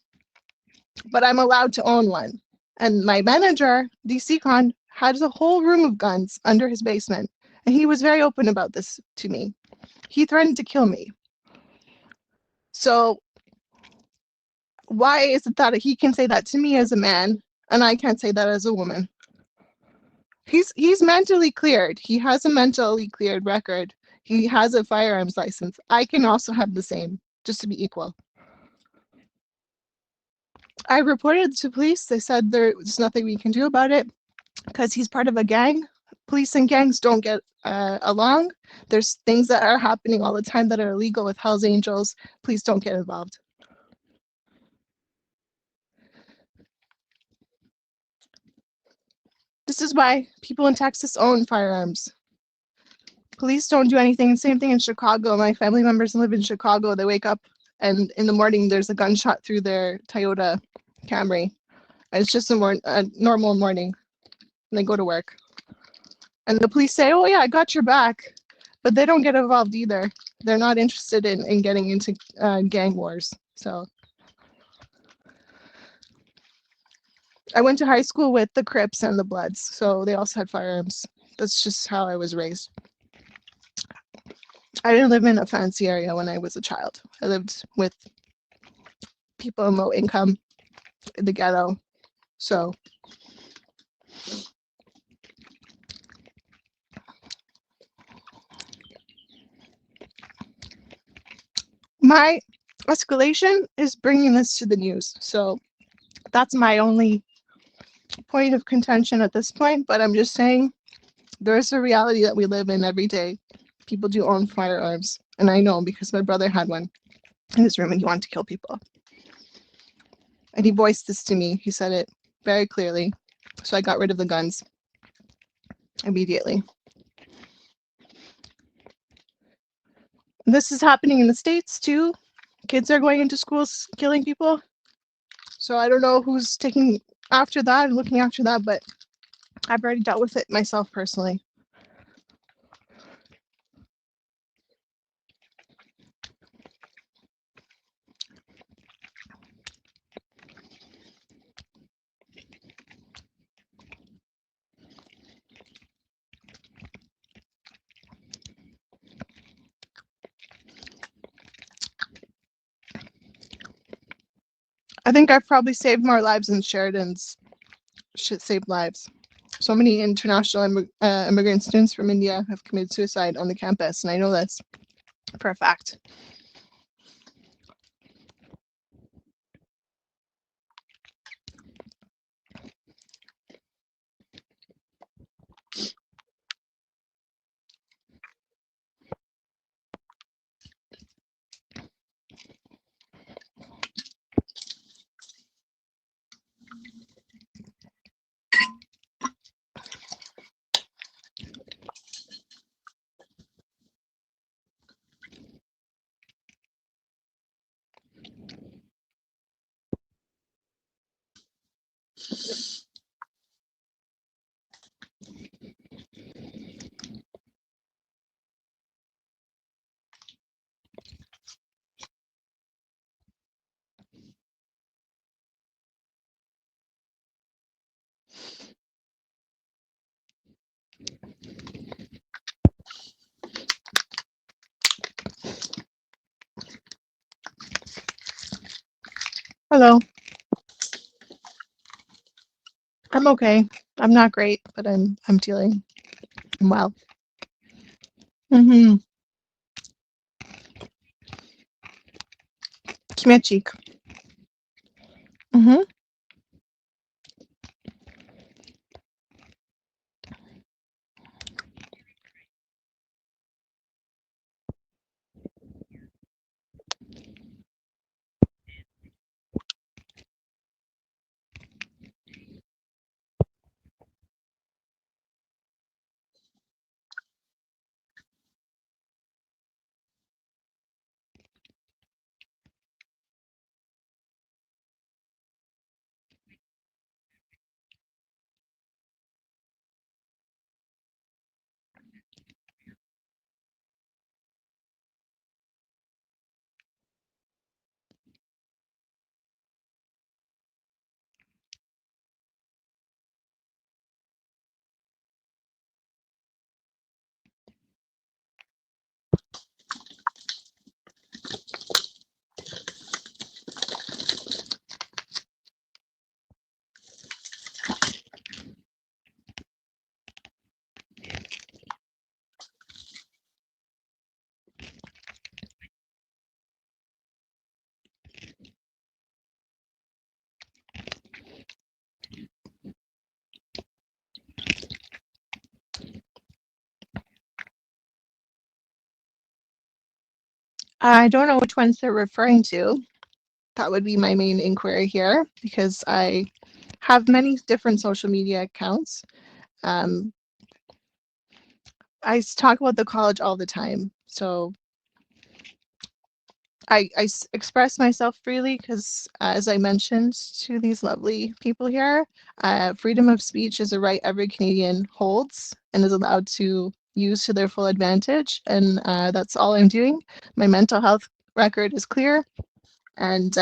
but I'm allowed to own one. And my manager, DC Con, has a whole room of guns under his basement. And he was very open about this to me. He threatened to kill me. So why is it that he can say that to me as a man and I can't say that as a woman? He's mentally cleared. He has a mentally cleared record. He has a firearms license. I can also have the same, just to be equal. I reported to police. They said there's nothing we can do about it because he's part of a gang. Police and gangs don't get along. There's things that are happening all the time that are illegal with Hells Angels. Please don't get involved. This is why people in Texas own firearms. Police don't do anything. Same thing in Chicago. My family members live in Chicago. They wake up and in the morning there's a gunshot through their Toyota Camry. It's just a normal morning. And they go to work. And the police say, oh yeah, I got your back. But they don't get involved either. They're not interested in getting into gang wars. So I went to high school with the Crips and the Bloods. So they also had firearms. That's just how I was raised. I didn't live in a fancy area when I was a child. I lived with people in low income in the ghetto. So my escalation is bringing this to the news. So that's my only point of contention at this point. But I'm just saying there's a reality that we live in every day. People do own firearms. And I know because my brother had one in his room and he wanted to kill people. And he voiced this to me. He said it very clearly. So I got rid of the guns immediately. This is happening in the States too. Kids are going into schools killing people. So I don't know who's taking after that and looking after that, but I've already dealt with it myself personally. I think I've probably saved more lives than Sheridan's saved lives. So many international immigrant students from India have committed suicide on the campus, and I know this for a fact. Hello. I'm okay. I'm not great, but I'm dealing. I'm well. Mm-hmm. Give me a cheek. Mm-hmm. I don't know which ones they're referring to. That would be my main inquiry here because I have many different social media accounts. Um, talk about the college all the time. So express myself freely because, as I mentioned to these lovely people here, freedom of speech is a right every Canadian holds and is allowed to use to their full advantage. And that's all I'm doing. My mental health record is clear. And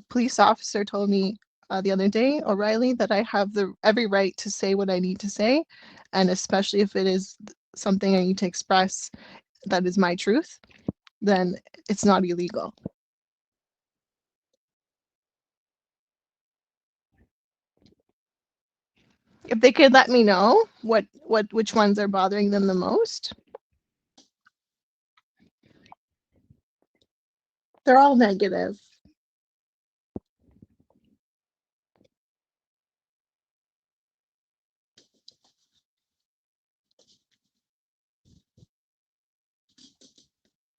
police officer told me the other day, O'Reilly, that I have the every right to say what I need to say, and especially if it is something I need to express that is my truth, then it's not illegal. If they could let me know which ones are bothering them the most. They're all negative.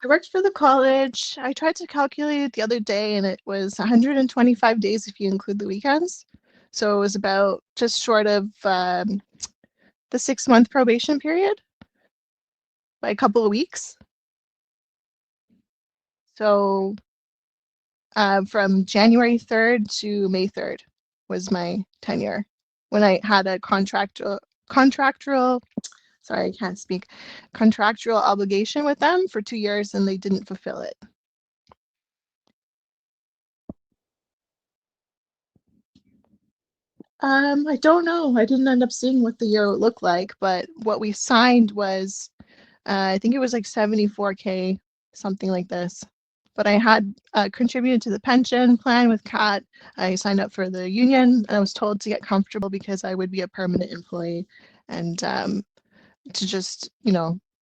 I worked for the college. I tried to calculate it the other day and it was 125 days if you include the weekends. So it was about just short of the 6-month probation period by a couple of weeks. So from January 3rd to May 3rd was my tenure when I had a contractual, sorry, I can't speak, contractual obligation with them for 2 years and they didn't fulfill it. I don't know. I didn't end up seeing what the year looked like, but what we signed was, I think it was like 74K, something like this. But I had contributed to the pension plan with Kat. I signed up for the union and I was told to get comfortable because I would be a permanent employee and to just,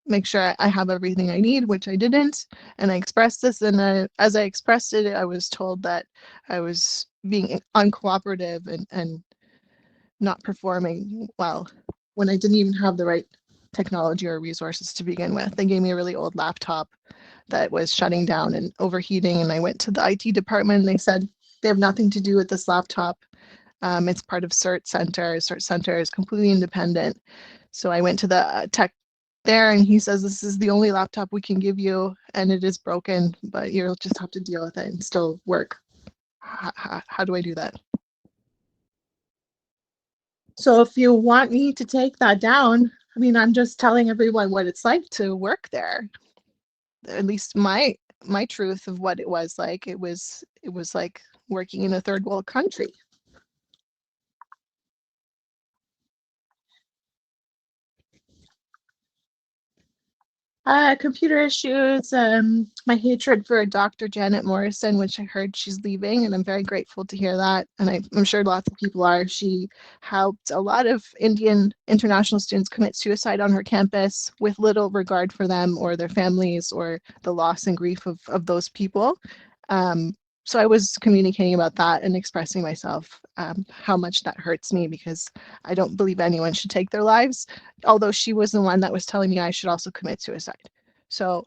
make sure I have everything I need, which I didn't. And I expressed this, and as I expressed it, I was told that I was being uncooperative and not performing well when I didn't even have the right technology or resources to begin with. They gave me a really old laptop that was shutting down and overheating, and I went to the IT department and they said they have nothing to do with this laptop. It's part of CERT Center. CERT Center is completely independent. So I went to the tech there and he says, this is the only laptop we can give you and it is broken, but you'll just have to deal with it and still work. How do I do that? So if you want me to take that down, I mean, I'm just telling everyone what it's like to work there. At least my truth of what it was like. It was like working in a third world country. Computer issues, my hatred for Dr. Janet Morrison, which I heard she's leaving, and I'm very grateful to hear that. And I'm sure lots of people are. She helped a lot of Indian international students commit suicide on her campus with little regard for them or their families or the loss and grief of those people. So I was communicating about that and expressing myself, how much that hurts me because I don't believe anyone should take their lives, although she was the one that was telling me I should also commit suicide. So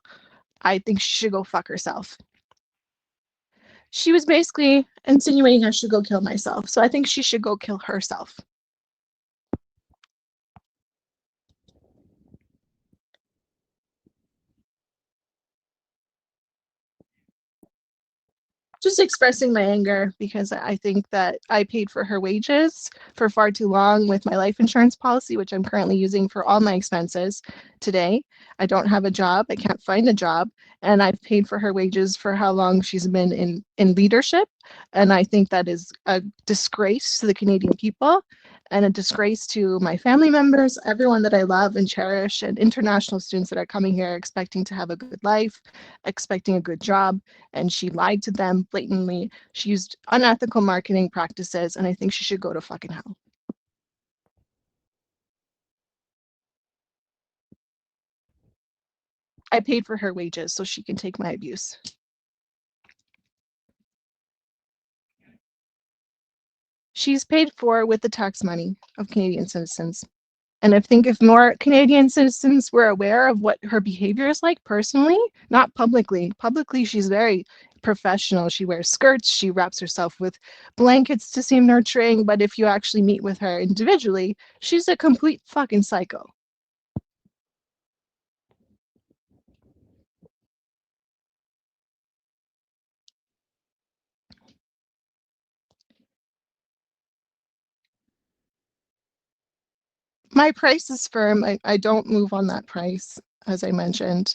I think she should go fuck herself. She was basically insinuating I should go kill myself. So I think she should go kill herself. Just expressing my anger because I think that I paid for her wages for far too long with my life insurance policy, which I'm currently using for all my expenses today. I don't have a job. I can't find a job. And I've paid for her wages for how long she's been in leadership. And I think that is a disgrace to the Canadian people and a disgrace to my family members, everyone that I love and cherish, and international students that are coming here expecting to have a good life, expecting a good job, and she lied to them blatantly. She used unethical marketing practices, and I think she should go to fucking hell. I paid for her wages so she can take my abuse. She's paid for with the tax money of Canadian citizens. And I think if more Canadian citizens were aware of what her behavior is like personally, not publicly, she's very professional. She wears skirts, she wraps herself with blankets to seem nurturing. But if you actually meet with her individually, she's a complete fucking psycho. My price is firm. I don't move on that price, as I mentioned,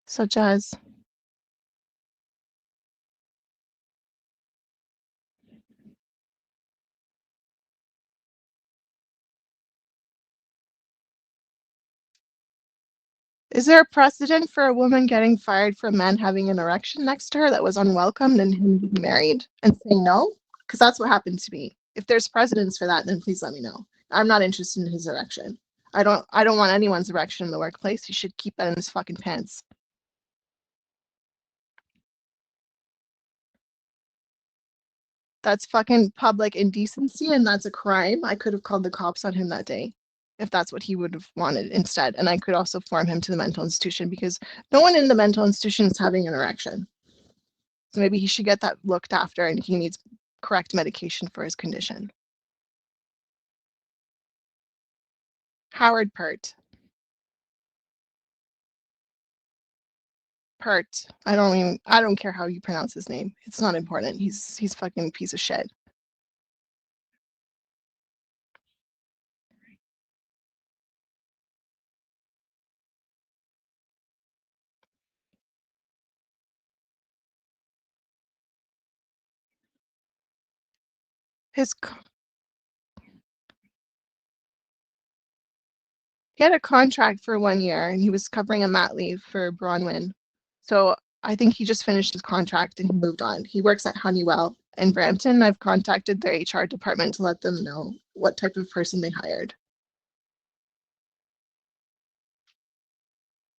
such as is there a precedent for a woman getting fired for a man having an erection next to her that was unwelcomed and him being married and saying no? Because that's what happened to me. If there's precedents for that, then please let me know. I'm not interested in his erection. I don't want anyone's erection in the workplace. He should keep that in his fucking pants. That's fucking public indecency and that's a crime. I could have called the cops on him that day if that's what he would have wanted instead. And I could also form him to the mental institution because no one in the mental institution is having an erection. So maybe he should get that looked after and he needs correct medication for his condition. Howard Pert. Pert. I don't care how you pronounce his name. It's not important. He's fucking piece of shit. His He had a contract for 1 year and he was covering a mat leave for Bronwyn. So I think he just finished his contract and he moved on. He works at Honeywell in Brampton. I've contacted their HR department to let them know what type of person they hired.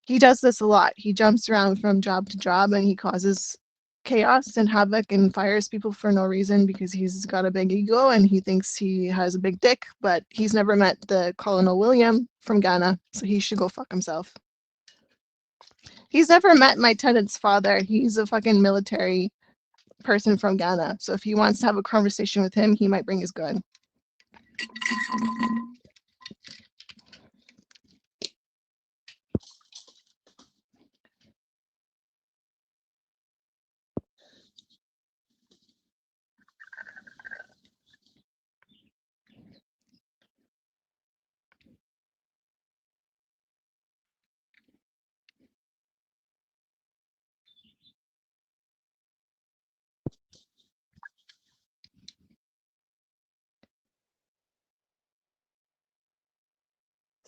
He does this a lot. He jumps around from job to job and he causes chaos and havoc and fires people for no reason because he's got a big ego and he thinks he has a big dick, but he's never met the Colonel William from Ghana, so he should go fuck himself. He's never met my tenant's father. He's a fucking military person from Ghana. So if he wants to have a conversation with him, he might bring his gun.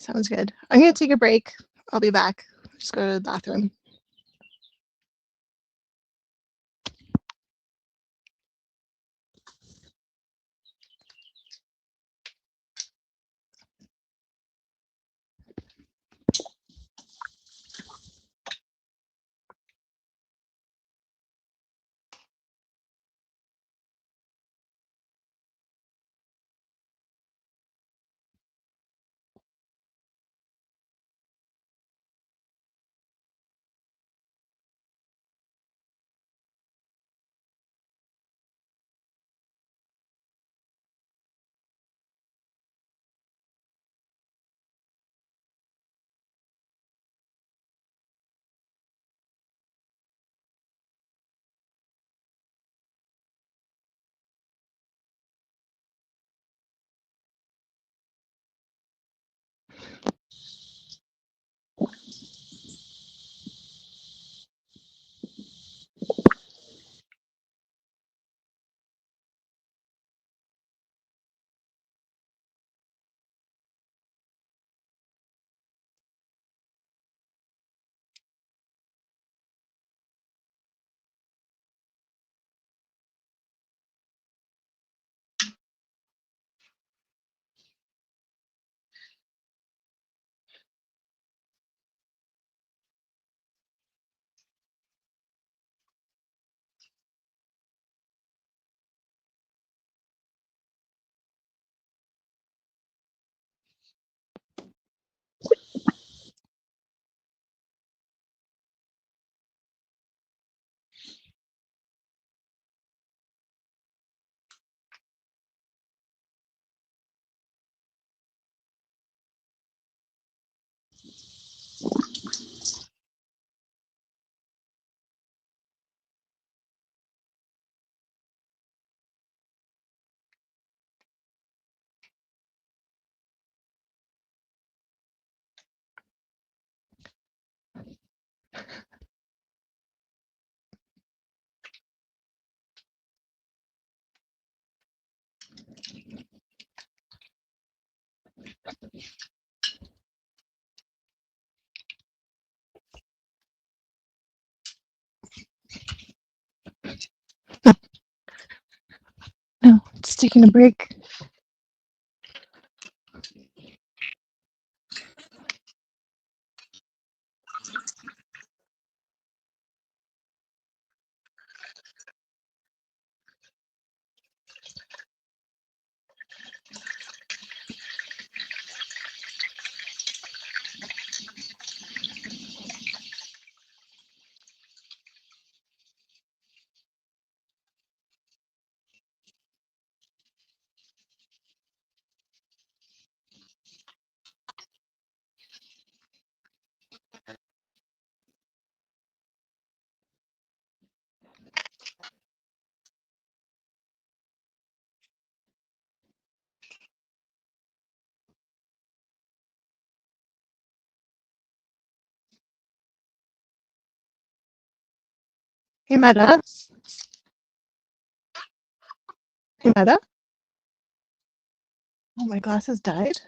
Sounds good. I'm going to take a break. I'll be back. Just go to the bathroom. No, just taking a break. Hey, Meta. Hey, Meta. Oh, my glasses died.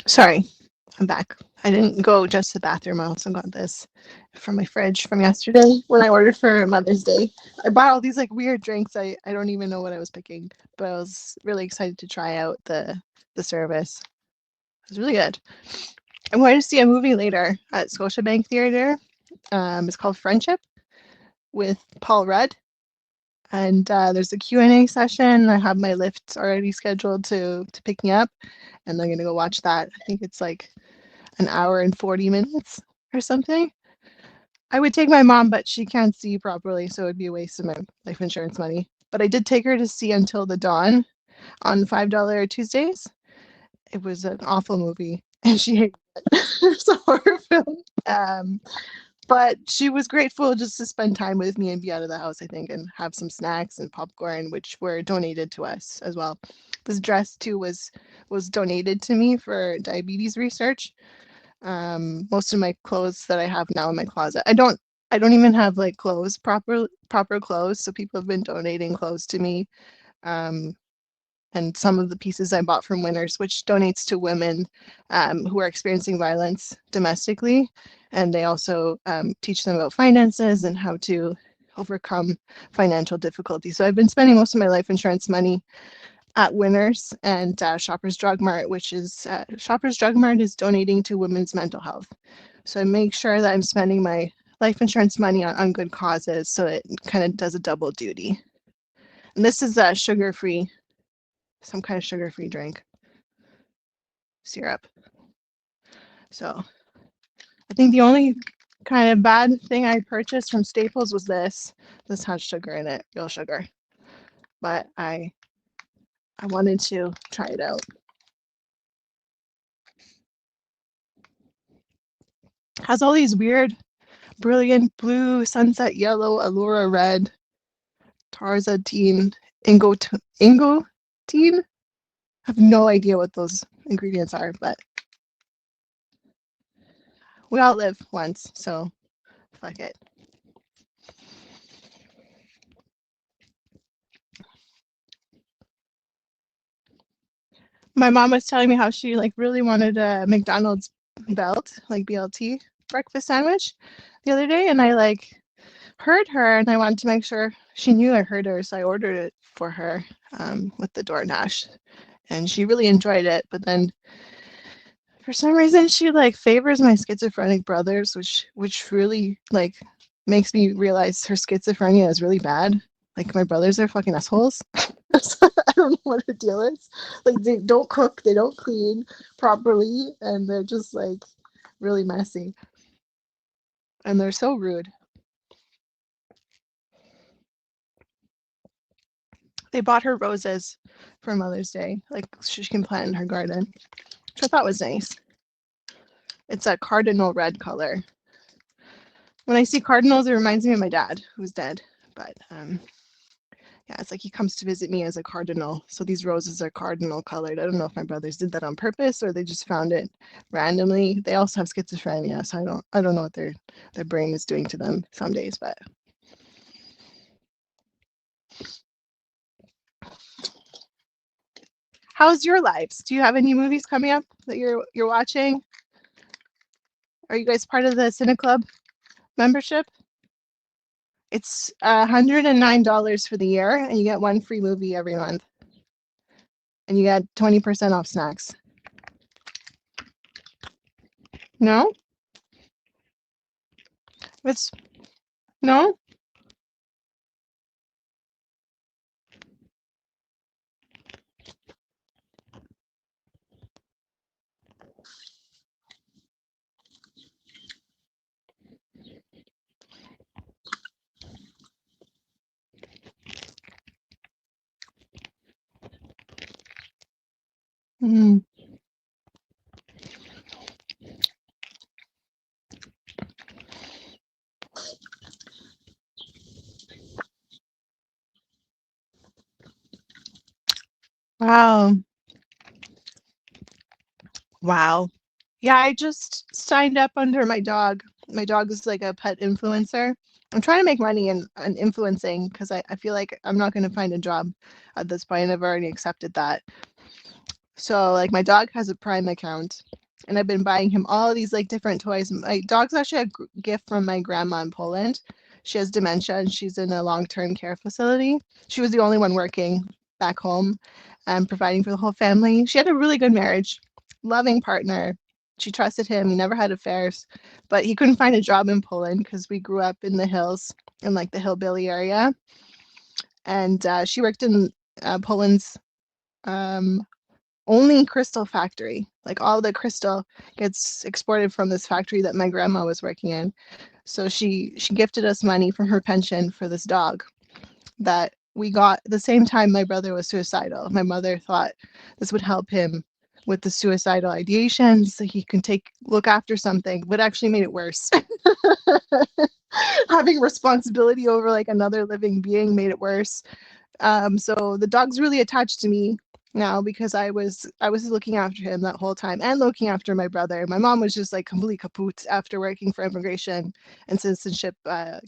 Sorry, I'm back. I didn't go just to the bathroom. I also got this from my fridge from yesterday when I ordered for Mother's Day. I bought all these like weird drinks. I don't even know what I was picking, but I was really excited to try out the service. It was really good. I'm going to see a movie later at Scotiabank Theatre. It's called Friendship with Paul Rudd. And there's a Q&A session. I have my Lyft already scheduled to pick me up, and I'm going to go watch that. I think it's like an hour and 40 minutes or something. I would take my mom, but she can't see properly, so it would be a waste of my life insurance money. But I did take her to see Until the Dawn on $5 Tuesdays. It was an awful movie, and she hated it. It's a horror film. But she was grateful just to spend time with me and be out of the house, I think, and have some snacks and popcorn, which were donated to us as well. This dress too was donated to me for diabetes research. Most of my clothes that I have now in my closet, I don't even have like clothes, proper clothes. So people have been donating clothes to me. And some of the pieces I bought from Winners, which donates to women who are experiencing violence domestically. And they also teach them about finances and how to overcome financial difficulties. So I've been spending most of my life insurance money at Winners and Shoppers Drug Mart, which is Shoppers Drug Mart is donating to women's mental health. So I make sure that I'm spending my life insurance money on good causes, so it kind of does a double duty. And this is sugar-free, some kind of sugar-free drink, syrup. So I think the only kind of bad thing I purchased from Staples was this. This has sugar in it, real sugar. But I wanted to try it out. Has all these weird, brilliant blue, sunset yellow, allura red, tarzatine, ingotine. I have no idea what those ingredients are, but we all live once, so fuck it. My mom was telling me how she like really wanted a McDonald's belt, like BLT breakfast sandwich the other day, and I like heard her and I wanted to make sure she knew I heard her, so I ordered it for her with the DoorDash, and she really enjoyed it. But then for some reason she like favors my schizophrenic brothers, which really like makes me realize her schizophrenia is really bad. Like my brothers are fucking assholes. So I don't know what her deal is. Like they don't cook, they don't clean properly, and they're just like really messy. And they're so rude. They bought her roses for Mother's Day, like she can plant in her garden, which I thought was nice. It's a cardinal red color. When I see cardinals, it reminds me of my dad, who's dead. But Yeah, it's like he comes to visit me as a cardinal. So these roses are cardinal colored. I don't know if my brothers did that on purpose or they just found it randomly. They also have schizophrenia, so I don't know what their brain is doing to them some days, but how's your lives? Do you have any movies coming up that you're watching? Are you guys part of the Cine Club membership? It's $109 for the year, and you get one free movie every month, and you get 20% off snacks. No, it's no. Mm, wow, wow. Yeah, I just signed up under my dog. My dog is like a pet influencer. I'm trying to make money in influencing because I feel like I'm not going to find a job at this point. I've already accepted that. So like my dog has a Prime account and I've been buying him all these like different toys. My dog's actually a gift from my grandma in Poland. She has dementia and she's in a long-term care facility. She was the only one working back home and providing for the whole family. She had a really good marriage, loving partner. She trusted him. He never had affairs, but he couldn't find a job in Poland because we grew up in the hills in like the hillbilly area. And she worked in Poland's um, only crystal factory. Like all the crystal gets exported from this factory that my grandma was working in. So she gifted us money from her pension for this dog that we got the same time my brother was suicidal. My mother thought this would help him with the suicidal ideations so he can look after something, but actually made it worse. Having responsibility over like another living being made it worse. So the dog's really attached to me now because I was looking after him that whole time and looking after my brother. My mom was just like completely kaput after working for Immigration and Citizenship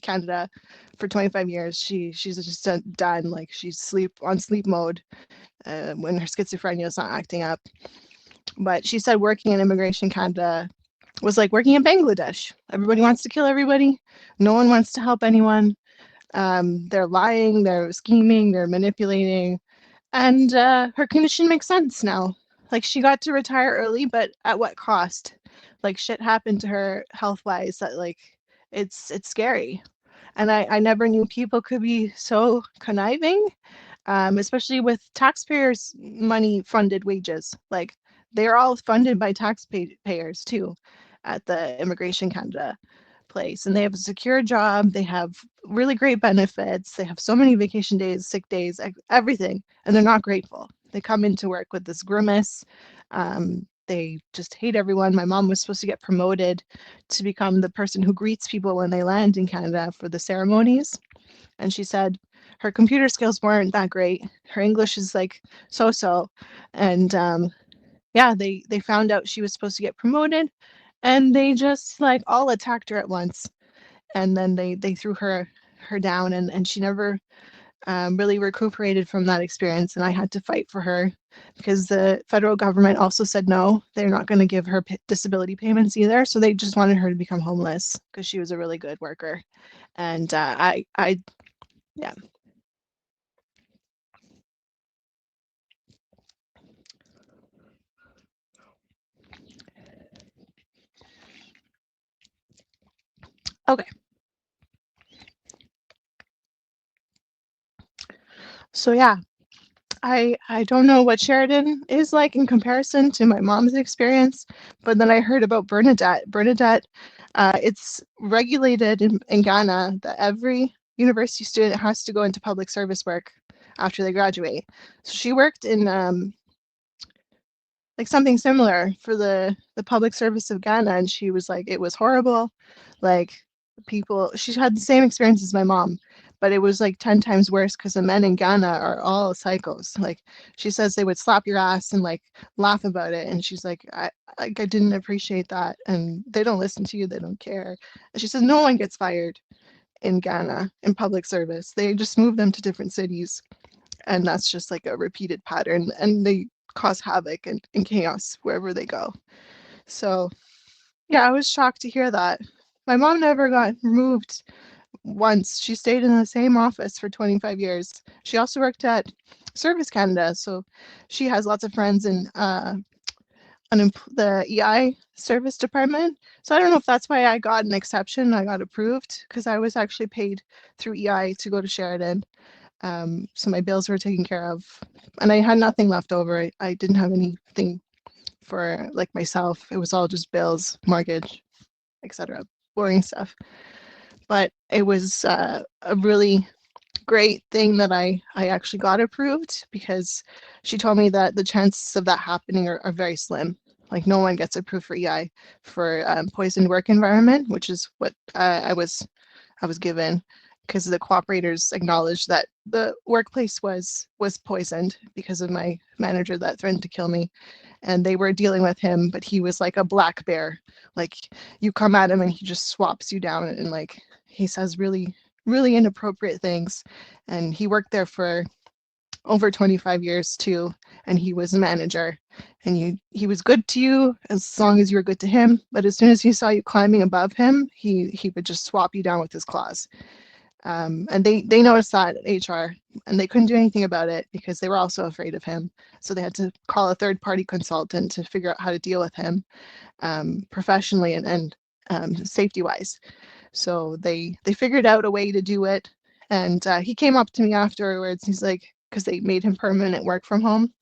Canada for 25 years. She's just done. Like she's on sleep mode when her schizophrenia is not acting up. But she said working in Immigration Canada was like working in Bangladesh. Everybody wants to kill everybody. No one wants to help anyone. They're lying, they're scheming, they're manipulating. And her condition makes sense now. Like she got to retire early, but at what cost? Like shit happened to her health wise that like it's scary. And I never knew people could be so conniving, especially with taxpayers' money funded wages. Like they're all funded by taxpayers too at the Immigration Canada place. And they have a secure job. They have really great benefits. They have so many vacation days, sick days, everything. And they're not grateful. They come into work with this grimace. They just hate everyone. My mom was supposed to get promoted to become the person who greets people when they land in Canada for the ceremonies. And she said her computer skills weren't that great. Her English is like so-so. And yeah, they found out she was supposed to get promoted and they just like all attacked her at once. And then they threw her down and she never really recuperated from that experience. And I had to fight for her because the federal government also said no, they're not going to give her disability payments either. So they just wanted her to become homeless because she was a really good worker. And yeah. Okay. So yeah, I don't know what Sheridan is like in comparison to my mom's experience, but then I heard about Bernadette. Bernadette, it's regulated in Ghana that every university student has to go into public service work after they graduate. So she worked in like something similar for the public service of Ghana, and she was like, it was horrible. Like people, she had the same experience as my mom, but it was like 10 times worse because the men in Ghana are all psychos. Like she says they would slap your ass and like laugh about it. And she's like, I didn't appreciate that. And they don't listen to you, they don't care. And she says no one gets fired in Ghana in public service. They just move them to different cities. And that's just like a repeated pattern. And they cause havoc and chaos wherever they go. So yeah, I was shocked to hear that. My mom never got removed once. She stayed in the same office for 25 years. She also worked at Service Canada, so she has lots of friends in the EI service department. So I don't know if that's why I got an exception. I got approved because I was actually paid through EI to go to Sheridan. So my bills were taken care of, and I had nothing left over. I didn't have anything for like myself. It was all just bills, mortgage, etc. Boring stuff. But it was a really great thing that I actually got approved because she told me that the chances of that happening are very slim. Like no one gets approved for EI for poisoned work environment, which is what I was given because the cooperators acknowledged that the workplace was poisoned because of my manager that threatened to kill me, and they were dealing with him, but he was like a black bear. Like you come at him and he just swaps you down, and like he says really inappropriate things. And he worked there for over 25 years too, and he was a manager, and he was good to you as long as you were good to him, but as soon as he saw you climbing above him, he would just swap you down with his claws. And they noticed that at HR, and they couldn't do anything about it because they were also afraid of him. So they had to call a third-party consultant to figure out how to deal with him professionally and safety-wise. So they figured out a way to do it, and he came up to me afterwards. He's like, because they made him permanent work from home,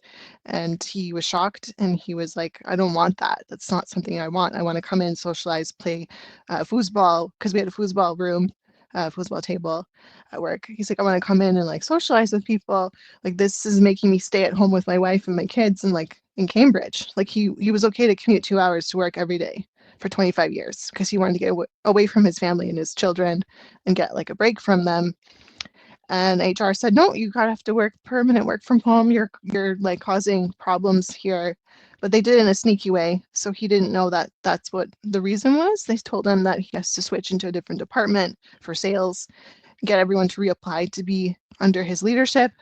and he was shocked, and he was like, I don't want that. That's not something I want. I want to come in, socialize, play foosball, because we had a foosball room, foosball table at work. He's like, I want to come in and like socialize with people. Like this is making me stay at home with my wife and my kids, and like in Cambridge. Like he was okay to commute 2 hours to work every day for 25 years because he wanted to get away from his family and his children and get like a break from them. And HR said, no, you gotta have to work permanent work from home. You're like causing problems here. But they did it in a sneaky way. So he didn't know that that's what the reason was. They told him that he has to switch into a different department for sales, get everyone to reapply to be under his leadership.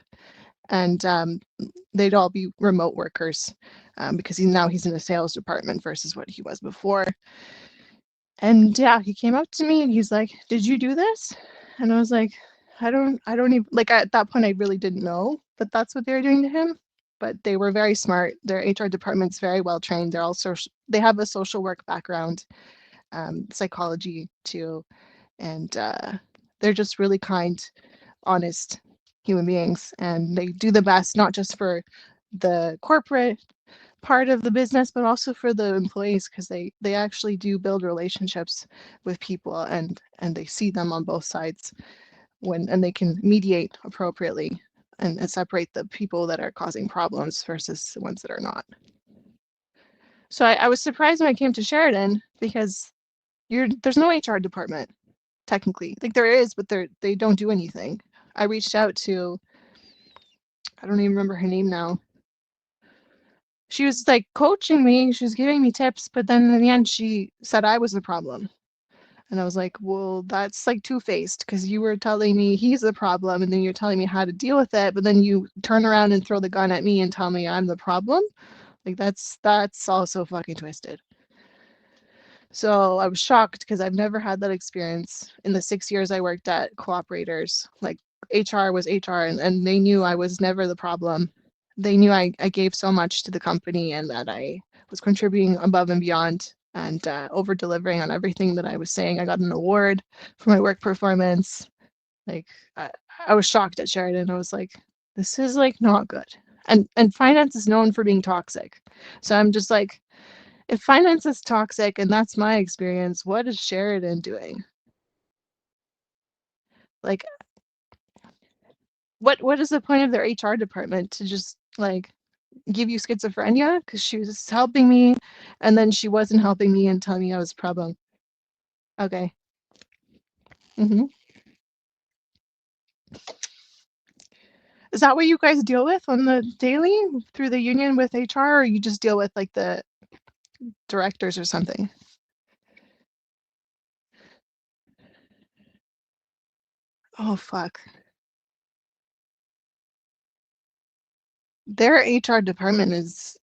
And they'd all be remote workers because he's in the sales department versus what he was before. And yeah, he came up to me and he's like, did you do this? And I was like, I don't even, like at that point, I really didn't know that that's what they were doing to him. But they were very smart. Their HR department's very well trained. They're also, they have a social work background, psychology too. And they're just really kind, honest human beings. And they do the best, not just for the corporate part of the business, but also for the employees, because they actually do build relationships with people, and they see them on both sides and they can mediate appropriately and separate the people that are causing problems versus the ones that are not. So I was surprised when I came to Sheridan because there's no HR department technically. Like there is, but they don't do anything. I reached out to, I don't even remember her name now. She was like coaching me, she was giving me tips, but then in the end she said I was the problem. And I was like, well, that's like two-faced because you were telling me he's the problem and then you're telling me how to deal with it, but then you turn around and throw the gun at me and tell me I'm the problem. Like that's also fucking twisted. So I was shocked because I've never had that experience in the 6 years I worked at cooperators. Like HR was HR, and they knew I was never the problem. They knew I gave so much to the company and that I was contributing above and beyond and over delivering on everything that I was saying. I got an award for my work performance. Like I was shocked at Sheridan. I was like, this is like not good. And finance is known for being toxic. So I'm just like, if finance is toxic and that's my experience, what is Sheridan doing? Like, what is the point of their HR department to just like give you schizophrenia? Because she was helping me, and then she wasn't helping me and telling me I was a problem. Okay. Mm-hmm. Is that what you guys deal with on the daily through the union with HR, or you just deal with like the directors or something? Oh fuck. Their HR department is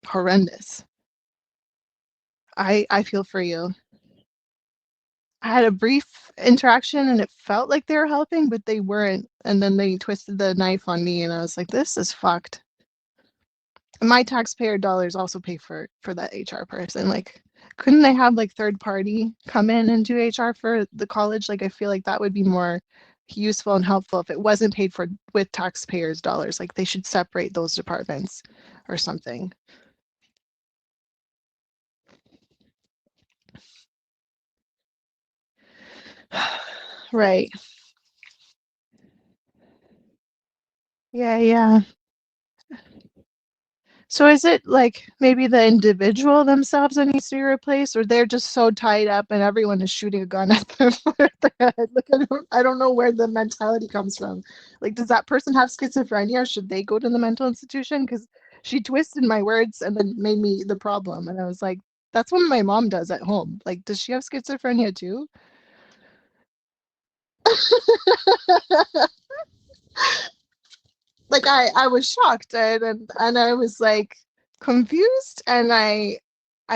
horrendous. I feel for you. I had a brief interaction and it felt like they were helping, but they weren't. And then they twisted the knife on me and I was like, this is fucked. And my taxpayer dollars also pay for that HR person. Like, couldn't they have like third party come in and do HR for the college? Like, I feel like that would be more useful and helpful if it wasn't paid for with taxpayers' dollars. Like, they should separate those departments or something. Right. Yeah, yeah. So is it like maybe the individual themselves that needs to be replaced, or they're just so tied up and everyone is shooting a gun at them at their head? Like I don't know where the mentality comes from. Like, does that person have schizophrenia? Or should they go to the mental institution? Because she twisted my words and then made me the problem. And I was like, that's what my mom does at home. Like, does she have schizophrenia too? Like I was shocked and I was like confused and I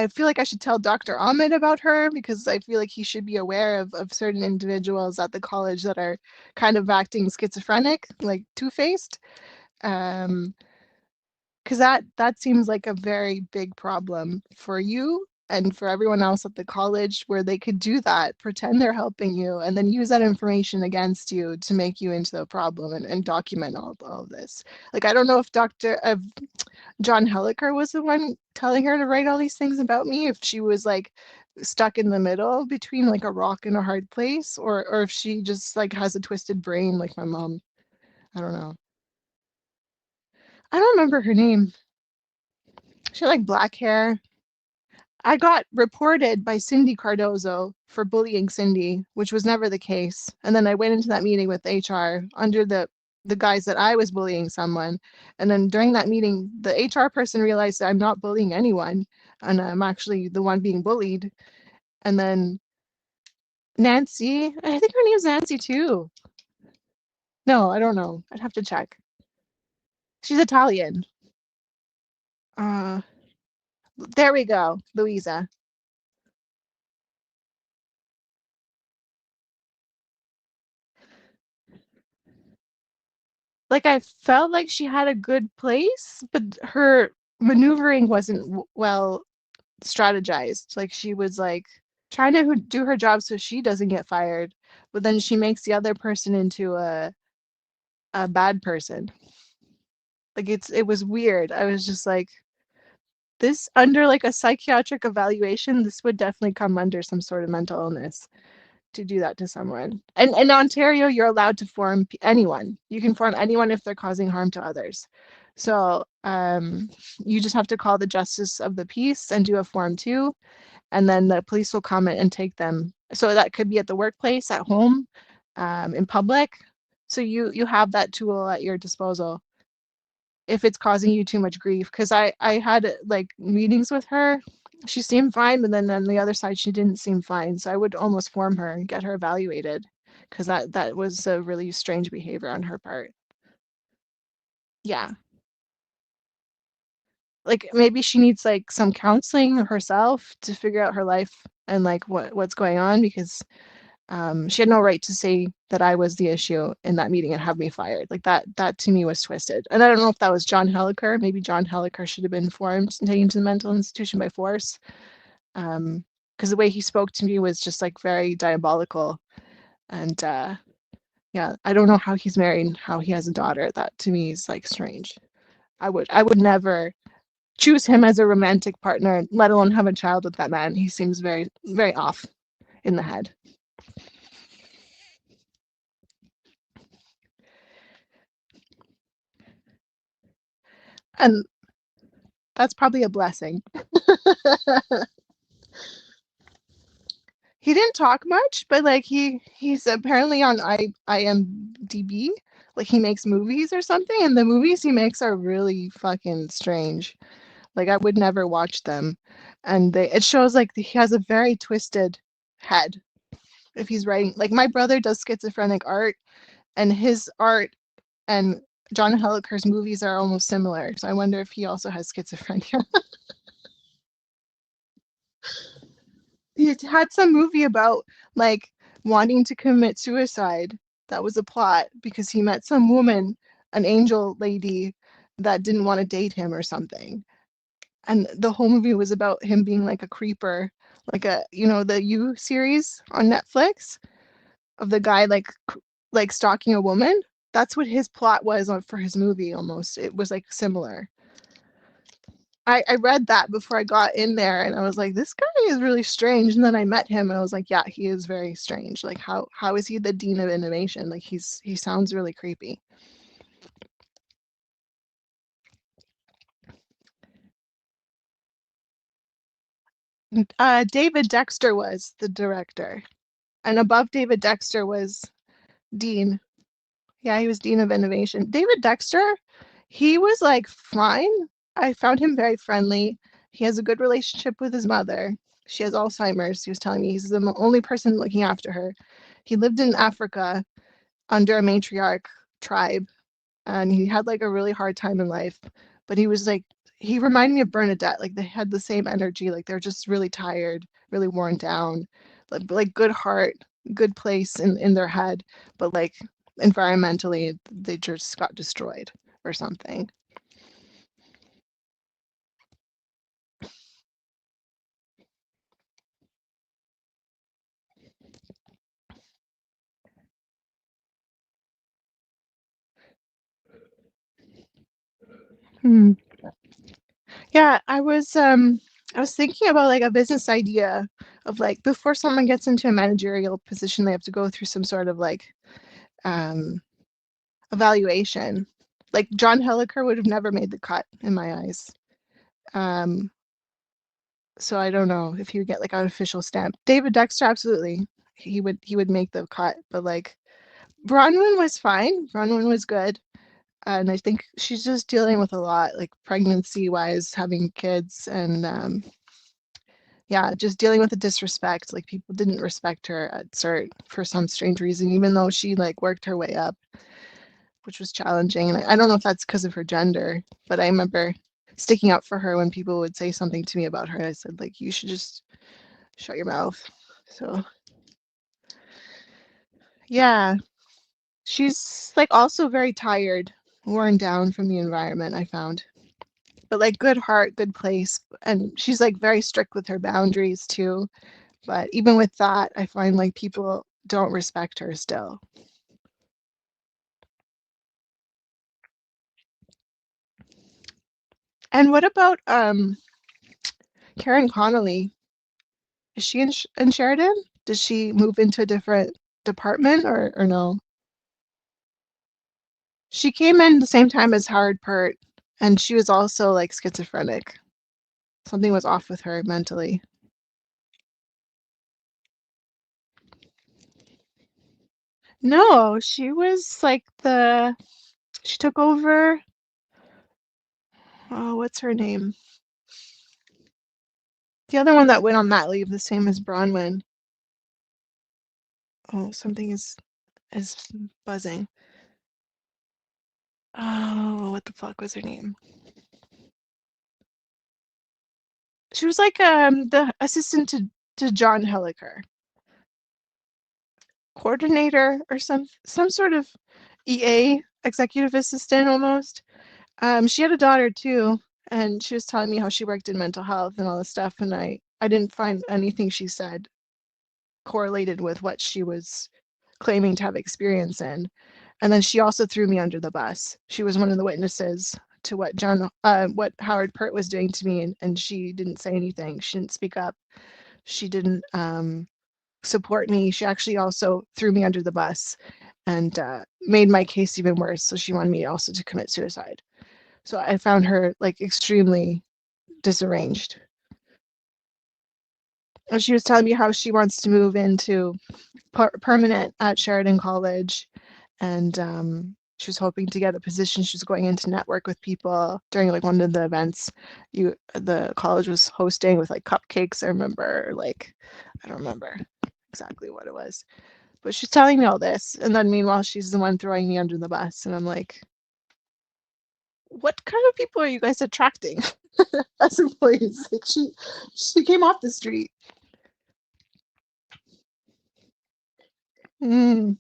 feel like I should tell Dr. Ahmed about her because I feel like he should be aware of certain individuals at the college that are kind of acting schizophrenic, like two-faced. Um, because that seems like a very big problem for you and for everyone else at the college where they could do that, pretend they're helping you, and then use that information against you to make you into a problem and document all of this. Like, I don't know if John Helliker was the one telling her to write all these things about me, if she was like stuck in the middle between like a rock and a hard place, or if she just like has a twisted brain like my mom. I don't know. I don't remember her name. She had like black hair. I got reported by Cindy Cardozo for bullying Cindy, which was never the case. And then I went into that meeting with HR under the guise that I was bullying someone. And then during that meeting, the HR person realized that I'm not bullying anyone and I'm actually the one being bullied. And then Nancy, I think her name's Nancy too. No, I don't know. I'd have to check. She's Italian. Uh, there we go, Louisa. Like I felt like she had a good place, but her maneuvering wasn't well strategized. Like she was like trying to do her job so she doesn't get fired, but then she makes the other person into a bad person. Like it was weird. I was just like, this under like a psychiatric evaluation, this would definitely come under some sort of mental illness to do that to someone. And in Ontario, you're allowed to form anyone. You can form anyone if they're causing harm to others. So you just have to call the justice of the peace and do a form 2, and then the police will come and take them. So that could be at the workplace, at home, in public. So you have that tool at your disposal if it's causing you too much grief. Because I had like meetings with her, she seemed fine, but then on the other side she didn't seem fine, so I would almost form her and get her evaluated because that was a really strange behavior on her part. Yeah, like maybe she needs like some counseling herself to figure out her life and like what's going on, because she had no right to say that I was the issue in that meeting and have me fired. Like that to me was twisted. And I don't know if that was John Helliker. Maybe John Helliker should have been informed and taken to the mental institution by force. Because the way he spoke to me was just like very diabolical. And yeah, I don't know how he's married and how he has a daughter. That to me is like strange. I would never choose him as a romantic partner, let alone have a child with that man. He seems very, very off in the head. And that's probably a blessing. He didn't talk much, but like he's apparently on IMDb IMDb. Like he makes movies or something, and the movies he makes are really fucking strange. Like I would never watch them. And it shows like he has a very twisted head if he's writing. Like my brother does schizophrenic art, and his art and John Helliker's movies are almost similar. So I wonder if he also has schizophrenia. He had some movie about like wanting to commit suicide. That was a plot because he met some woman, an angel lady that didn't want to date him or something. And the whole movie was about him being like a creeper, like the You series on Netflix of the guy like stalking a woman. That's what his plot was for his movie almost. It was like similar. I read that before I got in there and I was like, this guy is really strange. And then I met him and I was like, yeah, he is very strange. Like how is he the dean of innovation? Like he sounds really creepy. David Dexter was the director. And above David Dexter was Dean. Yeah, he was Dean of Innovation. David Dexter, he was like fine. I found him very friendly. He has a good relationship with his mother. She has Alzheimer's. He was telling me he's the only person looking after her. He lived in Africa under a matriarch tribe, and he had like a really hard time in life. But he was like, he reminded me of Bernadette. Like they had the same energy. Like they're just really tired, really worn down, like good heart, good place in their head, but like environmentally they just got destroyed or something. Hmm. Yeah, I was thinking about like a business idea of like before someone gets into a managerial position, they have to go through some sort of like um evaluation. Like John Helliker would have never made the cut in my eyes. Um, so I don't know if he would get like an official stamp. David Dexter, absolutely. He would make the cut, but like Bronwyn was fine. Bronwyn was good. And I think she's just dealing with a lot, like pregnancy wise, having kids and yeah, just dealing with the disrespect. Like people didn't respect her at CERT for some strange reason, even though she like worked her way up, which was challenging. And I don't know if that's because of her gender, but I remember sticking up for her when people would say something to me about her. I said, like, you should just shut your mouth. So, yeah, she's like also very tired, worn down from the environment, I found. But like good heart, good place. And she's like very strict with her boundaries too. But even with that, I find like people don't respect her still. And what about Karen Connolly? Is she in Sheridan? Did she move into a different department or no? She came in the same time as Howard Pert, and she was also like schizophrenic. Something was off with her mentally. No, she was like she took over. Oh, what's her name? The other one that went on mat leave, the same as Bronwyn. Oh, something is buzzing. Oh, what the fuck was her name? She was like the assistant to John Helliker, coordinator or some sort of EA, executive assistant almost. She had a daughter too, and she was telling me how she worked in mental health and all this stuff, and I didn't find anything she said correlated with what she was claiming to have experience in. And then she also threw me under the bus. She was one of the witnesses to what Howard Pert was doing to me, and she didn't say anything. She didn't speak up. She didn't support me. She actually also threw me under the bus and made my case even worse. So she wanted me also to commit suicide. So I found her like extremely disarranged. And she was telling me how she wants to move into permanent at Sheridan College and she was hoping to get a position. She was going in to network with people during like one of the events the college was hosting with like cupcakes. I remember, like, I don't remember exactly what it was, but she's telling me all this, and then meanwhile she's the one throwing me under the bus, and I'm like, what kind of people are you guys attracting as employees? Like, she came off the street. Mm.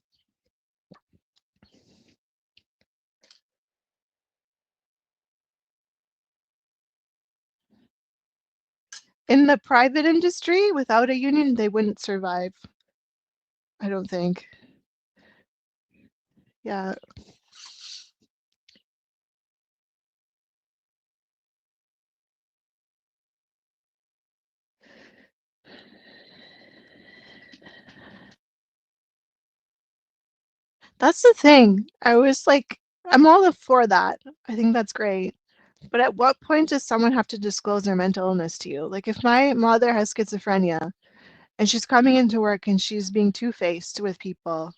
In the private industry, without a union, they wouldn't survive. I don't think. Yeah, that's the thing. I was like, I'm all for that. I think that's great. But at what point does someone have to disclose their mental illness to you? Like, if my mother has schizophrenia and she's coming into work and she's being two-faced with people,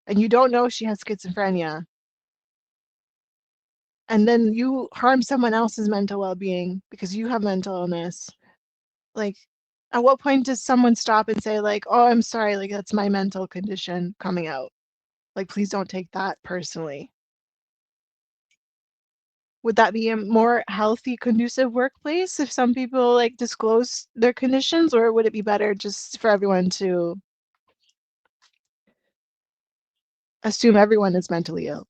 and you don't know she has schizophrenia, and then you harm someone else's mental well-being because you have mental illness, like, at what point does someone stop and say, like, oh, I'm sorry, like, that's my mental condition coming out? Like, please don't take that personally. Would that be a more healthy, conducive workplace if some people like disclose their conditions, or would it be better just for everyone to assume everyone is mentally ill?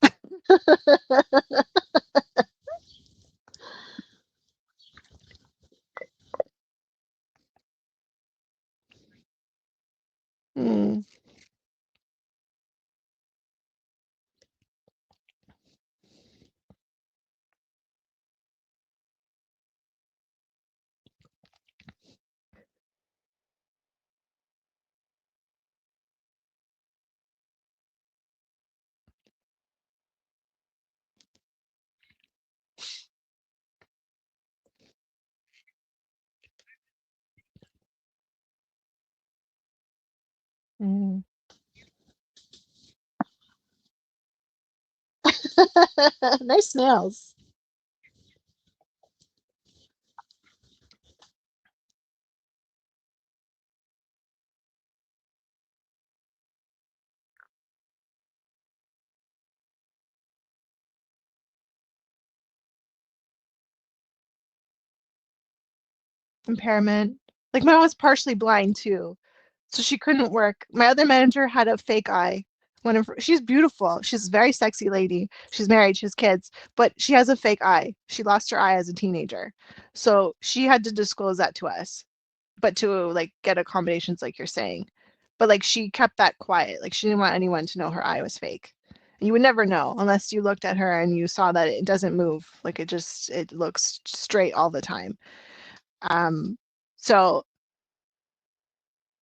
Mm, mm. Nice nails. Impairment. Like, my mom was partially blind too, so she couldn't work. My other manager had a fake eye. She's beautiful. She's a very sexy lady. She's married. She has kids, but she has a fake eye. She lost her eye as a teenager, so she had to disclose that to us, but to like get accommodations, like you're saying. But like she kept that quiet. Like she didn't want anyone to know her eye was fake. And you would never know unless you looked at her and you saw that it doesn't move. Like it looks straight all the time. Um, so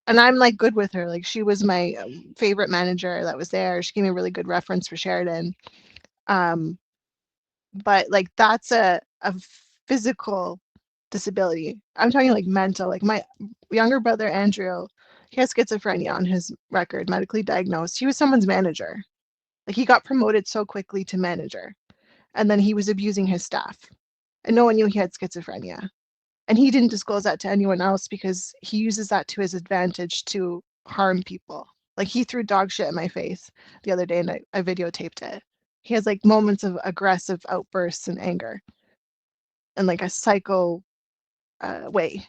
and I'm like good with her. Like she was my favorite manager that was there. She gave me a really good reference for Sheridan. Um, but like that's a physical disability. I'm talking like mental. Like my younger brother Andrew, he has schizophrenia on his record, medically diagnosed. He was someone's manager. Like he got promoted so quickly to manager, and then he was abusing his staff, and no one knew he had schizophrenia. And he didn't disclose that to anyone else because he uses that to his advantage to harm people. Like he threw dog shit in my face the other day and I videotaped it. He has like moments of aggressive outbursts and anger in like a psycho way.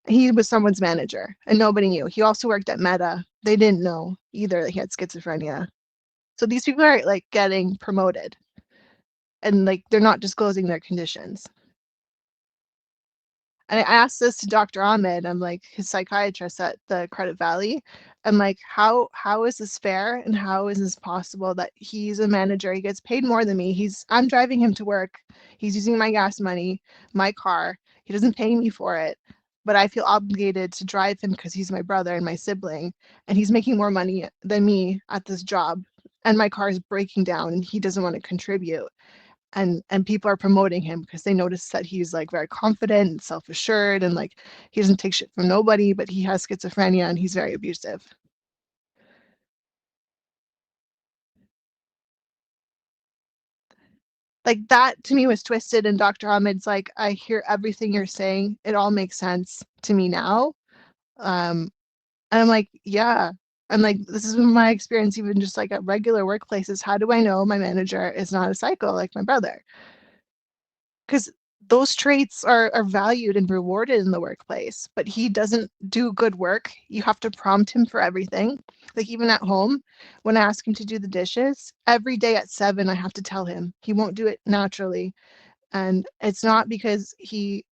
He was someone's manager and nobody knew. He also worked at Meta. They didn't know either that he had schizophrenia. So these people are like getting promoted and like they're not disclosing their conditions. And I asked this to Dr. Ahmed, I'm like his psychiatrist at the Credit Valley. I'm like, how is this fair and how is this possible that he's a manager? He gets paid more than me. I'm driving him to work. He's using my gas money, my car. He doesn't pay me for it, but I feel obligated to drive him because he's my brother and my sibling, and he's making more money than me at this job. And my car is breaking down and he doesn't want to contribute, and people are promoting him because they notice that he's like very confident and self-assured and like he doesn't take shit from nobody, but he has schizophrenia and he's very abusive. Like that to me was twisted. And Dr. Ahmed's like, I hear everything you're saying. It all makes sense to me now. Um, and I'm like, yeah. I'm like, this has been my experience, even just like at regular workplaces. How do I know my manager is not a psycho like my brother? Because those traits are valued and rewarded in the workplace, but he doesn't do good work. You have to prompt him for everything. Like even at home, when I ask him to do the dishes, every day at 7, I have to tell him. He won't do it naturally. And it's not because he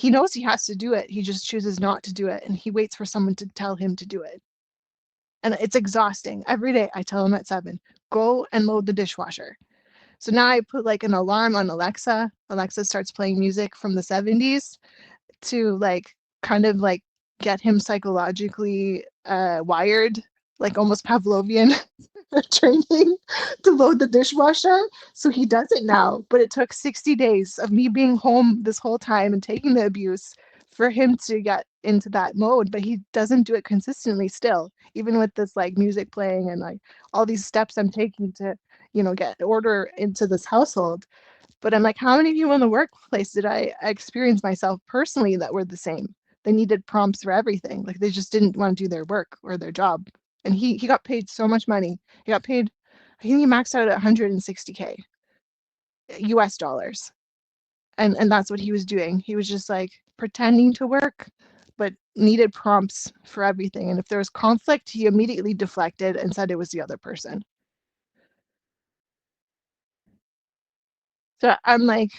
knows he has to do it. He just chooses not to do it. And he waits for someone to tell him to do it. And it's exhausting. Every day I tell him at 7, go and load the dishwasher. So now I put like an alarm on Alexa. Alexa starts playing music from the 70s to like kind of like get him psychologically wired, like almost Pavlovian training to load the dishwasher. So he does it now. But it took 60 days of me being home this whole time and taking the abuse for him to get into that mode. But he doesn't do it consistently still, even with this like music playing and like all these steps I'm taking to, get order into this household. But I'm like, how many people in the workplace did I experience myself personally that were the same? They needed prompts for everything. Like they just didn't want to do their work or their job. And he got paid so much money. He got paid, I think he maxed out at 160K US dollars. And that's what he was doing. He was just like pretending to work, but needed prompts for everything. And if there was conflict, he immediately deflected and said it was the other person. So I'm like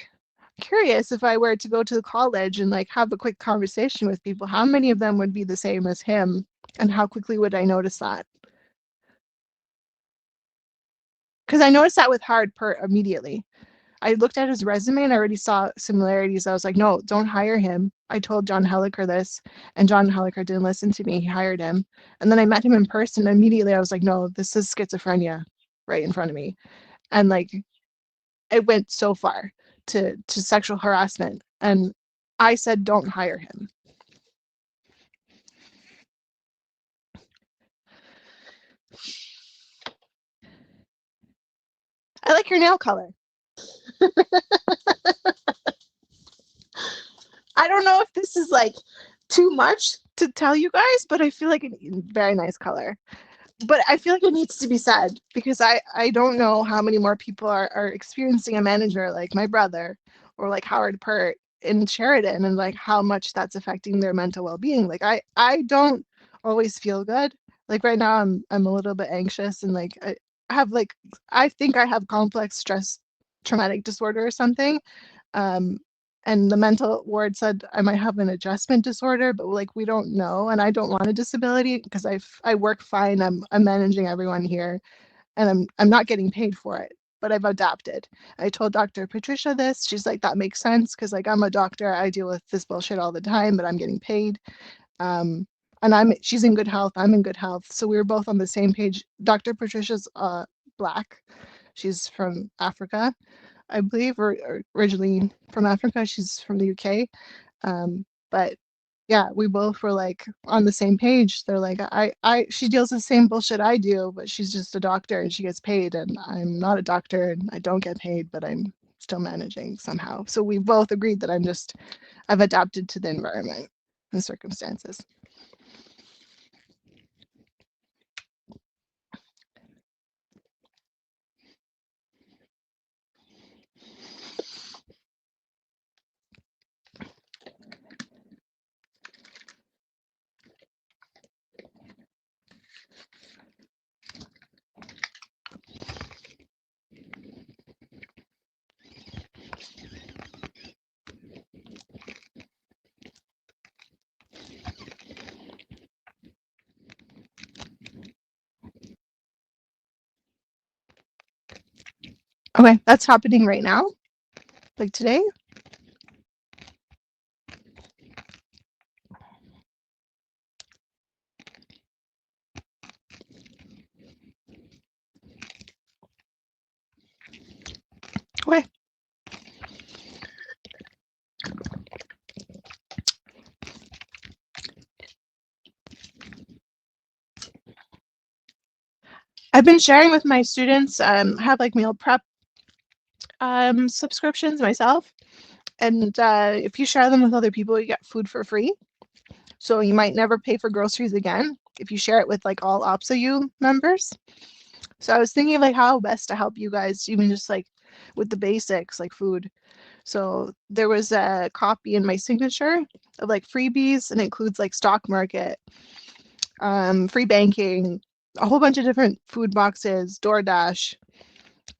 curious, if I were to go to the college and like have a quick conversation with people, how many of them would be the same as him, and how quickly would I notice that? Because I noticed that with Hard Pert immediately. I looked at his resume and I already saw similarities. I was like, no, don't hire him. I told John Helliker this, and John Helliker didn't listen to me. He hired him. And then I met him in person. And immediately I was like, no, this is schizophrenia right in front of me. And like it went so far to sexual harassment. And I said, don't hire him. I like your nail color. I don't know if this is like too much to tell you guys, but I feel like a very nice color. But I feel like it needs to be said because I don't know how many more people are experiencing a manager like my brother or like Howard Pert in Sheridan, and like how much that's affecting their mental well-being. Like I don't always feel good. Like right now I'm a little bit anxious, and like I have like I think I have complex stress traumatic disorder or something. Um, and the mental ward said I might have an adjustment disorder, but like we don't know, and I don't want a disability because I work fine. I'm managing everyone here, and I'm not getting paid for it, but I've adapted. I told Dr. Patricia this. She's like, that makes sense because like I'm a doctor. I deal with this bullshit all the time, but I'm getting paid. Um, and she's in good health. I'm in good health. So we were both on the same page. Dr. Patricia's Black. She's from Africa, I believe, or originally from Africa. She's from the UK. But yeah, we both were like on the same page. They're like, she deals with the same bullshit I do, but she's just a doctor and she gets paid, and I'm not a doctor and I don't get paid, but I'm still managing somehow. So we both agreed that I've adapted to the environment and circumstances. Okay, that's happening right now, like today. Okay. I've been sharing with my students, have like meal prep subscriptions myself, and if you share them with other people, you get food for free. So you might never pay for groceries again if you share it with like all OPSAU members. So I was thinking like how best to help you guys, even just like with the basics like food. So there was a copy in my signature of like freebies, and it includes like stock market, free banking, a whole bunch of different food boxes, DoorDash,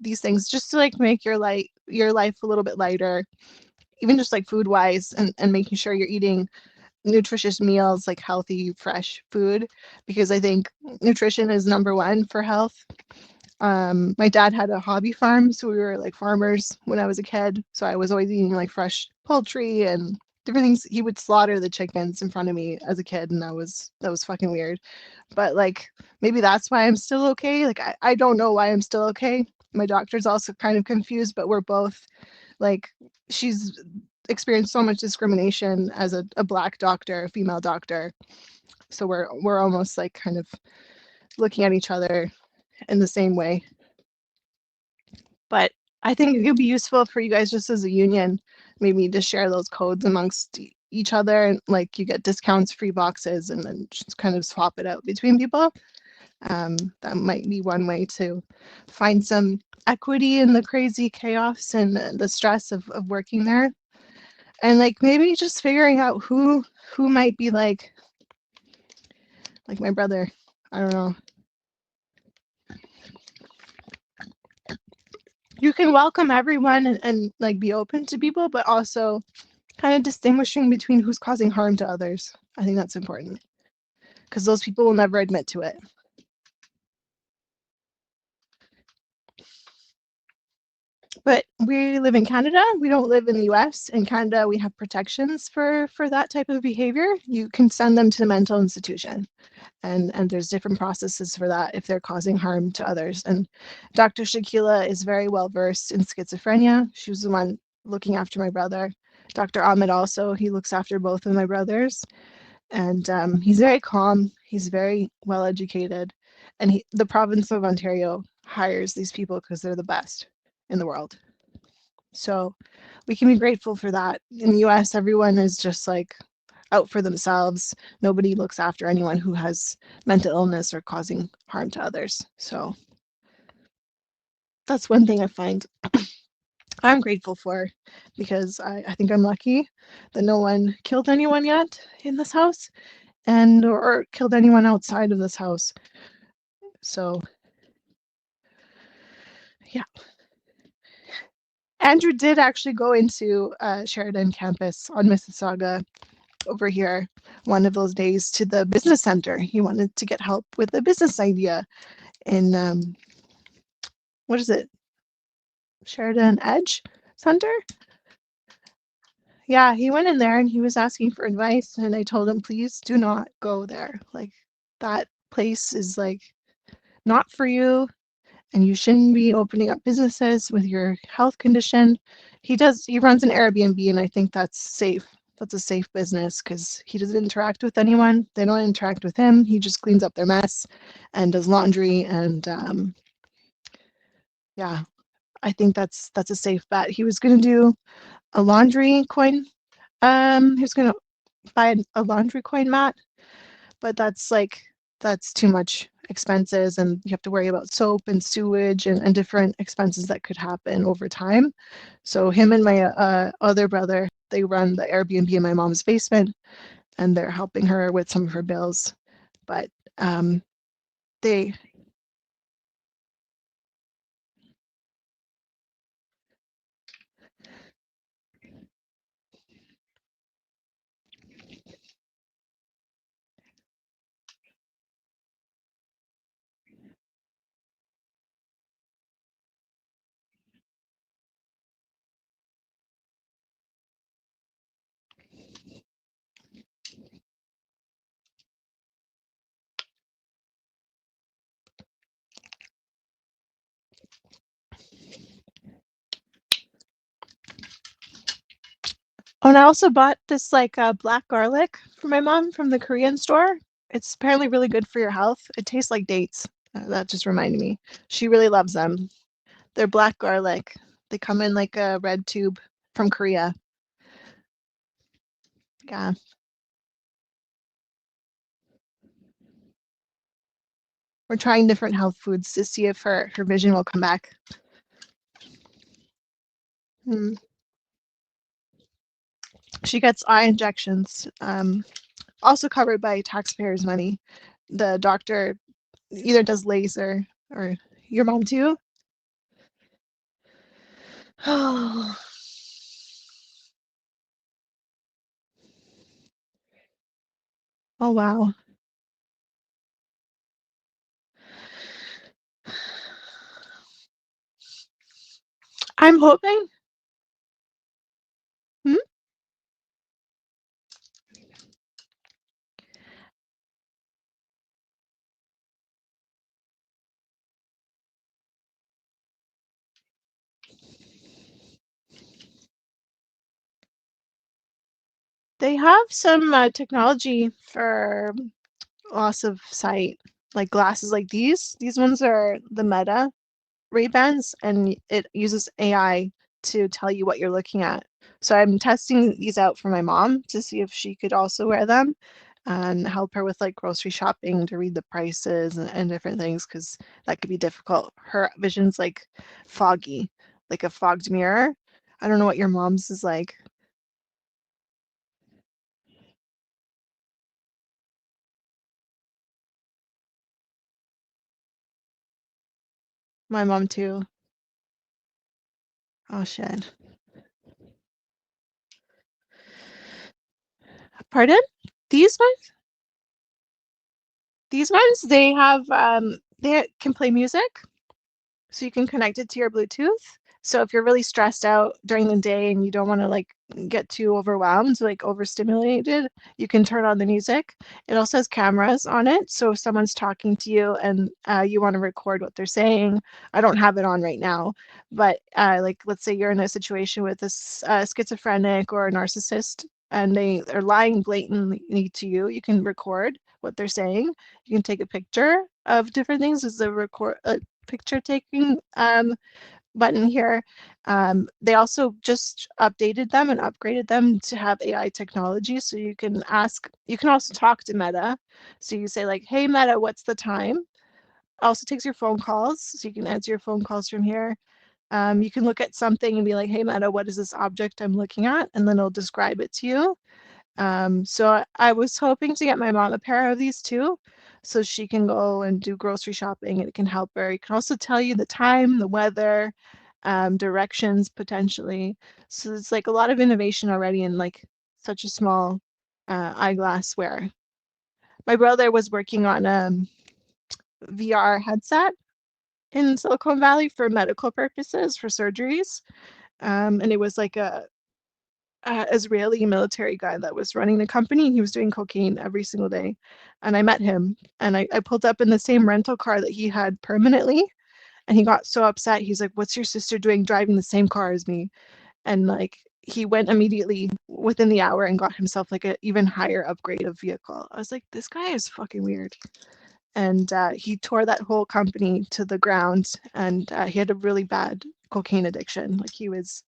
these things just to like make your life a little bit lighter, even just like food wise, and making sure you're eating nutritious meals, like healthy, fresh food, because I think nutrition is number one for health. My dad had a hobby farm, so we were like farmers when I was a kid. So I was always eating like fresh poultry and different things. He would slaughter the chickens in front of me as a kid, and that was fucking weird. But like maybe that's why I'm still okay. Like I don't know why I'm still okay. My doctor's also kind of confused, but we're both like she's experienced so much discrimination as a black doctor, a female doctor. So we're almost like kind of looking at each other in the same way. But I think it would be useful for you guys just as a union, maybe to share those codes amongst each other, and like you get discounts, free boxes, and then just kind of swap it out between people. That might be one way to find some equity in the crazy chaos and the stress of working there. And like maybe just figuring out who might be like my brother. I don't know. You can welcome everyone and like be open to people, but also kind of distinguishing between who's causing harm to others. I think that's important because those people will never admit to it. But we live in Canada. We don't live in the US. In Canada, we have protections for that type of behavior. You can send them to the mental institution. And there's different processes for that if they're causing harm to others. And Dr. Shakila is very well versed in schizophrenia. She was the one looking after my brother. Dr. Ahmed also, he looks after both of my brothers. And he's very calm. He's very well educated. And the province of Ontario hires these people because they're the best in the world. So we can be grateful for that. In the US, everyone is just like out for themselves. Nobody looks after anyone who has mental illness or causing harm to others. So that's one thing I find I'm grateful for, because I think I'm lucky that no one killed anyone yet in this house, and or killed anyone outside of this house. So yeah. Andrew did actually go into Sheridan campus on Mississauga over here one of those days to the business center. He wanted to get help with a business idea in what is it? Sheridan Edge Center? Yeah, he went in there and he was asking for advice, and I told him, please do not go there. Like that place is like not for you, and you shouldn't be opening up businesses with your health condition. He runs an Airbnb, and I think that's safe. That's a safe business because he doesn't interact with anyone. They don't interact with him. He just cleans up their mess and does laundry. And yeah, I think that's a safe bet. He was going to do a laundry coin. He was going to buy a laundry coin mat, but that's too much expenses, and you have to worry about soap and sewage and different expenses that could happen over time. So him and my other brother, they run the Airbnb in my mom's basement, and they're helping her with some of her bills. But they Oh, and I also bought this like black garlic for my mom from the Korean store. It's apparently really good for your health. It tastes like dates. That just reminded me. She really loves them. They're black garlic. They come in like a red tube from Korea. Yeah. We're trying different health foods to see if her vision will come back. Mm. She gets eye injections, also covered by taxpayers' money. The doctor either does laser or your mom too? Oh, oh wow. I'm hoping. Hmm? They have some technology for loss of sight, like glasses like these. These ones are the Meta Ray-Bans, and it uses AI to tell you what you're looking at. So I'm testing these out for my mom to see if she could also wear them and help her with like grocery shopping to read the prices and different things because that could be difficult. Her vision's like foggy, like a fogged mirror. I don't know what your mom's is like. My mom too. Oh shit. Pardon? These ones? These ones, they have they can play music, so you can connect it to your Bluetooth. So if you're really stressed out during the day and you don't want to like get too overwhelmed, like overstimulated, you can turn on the music. It also has cameras on it, so if someone's talking to you and you want to record what they're saying, I don't have it on right now, but like let's say you're in a situation with this schizophrenic or a narcissist and they are lying blatantly to you, you can record what they're saying. You can take a picture of different things as a record picture taking button here. They also just updated them and upgraded them to have AI technology. So you can ask, you can also talk to Meta. So you say like, hey Meta, what's the time? Also takes your phone calls. So you can answer your phone calls from here. You can look at something and be like, hey Meta, what is this object I'm looking at? And then it'll describe it to you. So I was hoping to get my mom a pair of these too, so she can go and do grocery shopping and it can help her. It can also tell you the time, the weather, directions potentially. So it's like a lot of innovation already in like such a small eyeglass wear. My brother was working on a VR headset in Silicon Valley for medical purposes, for surgeries. And it was like a Israeli military guy that was running the company. He was doing cocaine every single day. And I met him and I pulled up in the same rental car that he had permanently. And he got so upset. He's like, what's your sister doing driving the same car as me? And like, he went immediately within the hour and got himself like an even higher upgrade of vehicle. I was like, this guy is fucking weird. And he tore that whole company to the ground. And he had a really bad cocaine addiction. Like he was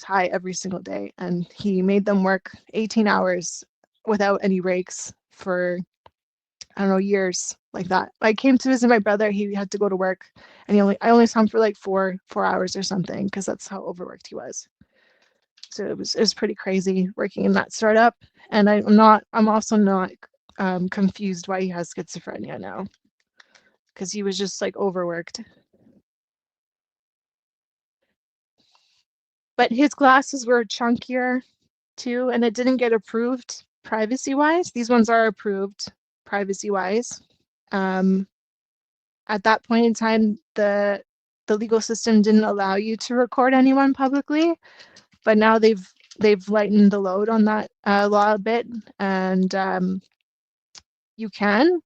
high every single day and he made them work 18 hours without any breaks for I don't know years like that. I came to visit my brother, he had to go to work and I only saw him for like 4 hours or something because that's how overworked he was. So it was pretty crazy working in that startup. And I'm also not confused why he has schizophrenia now because he was just like overworked. But his glasses were chunkier too, and it didn't get approved privacy wise. These ones are approved privacy wise. Um, at that point in time, the legal system didn't allow you to record anyone publicly, but now they've lightened the load on that law a bit, and you can.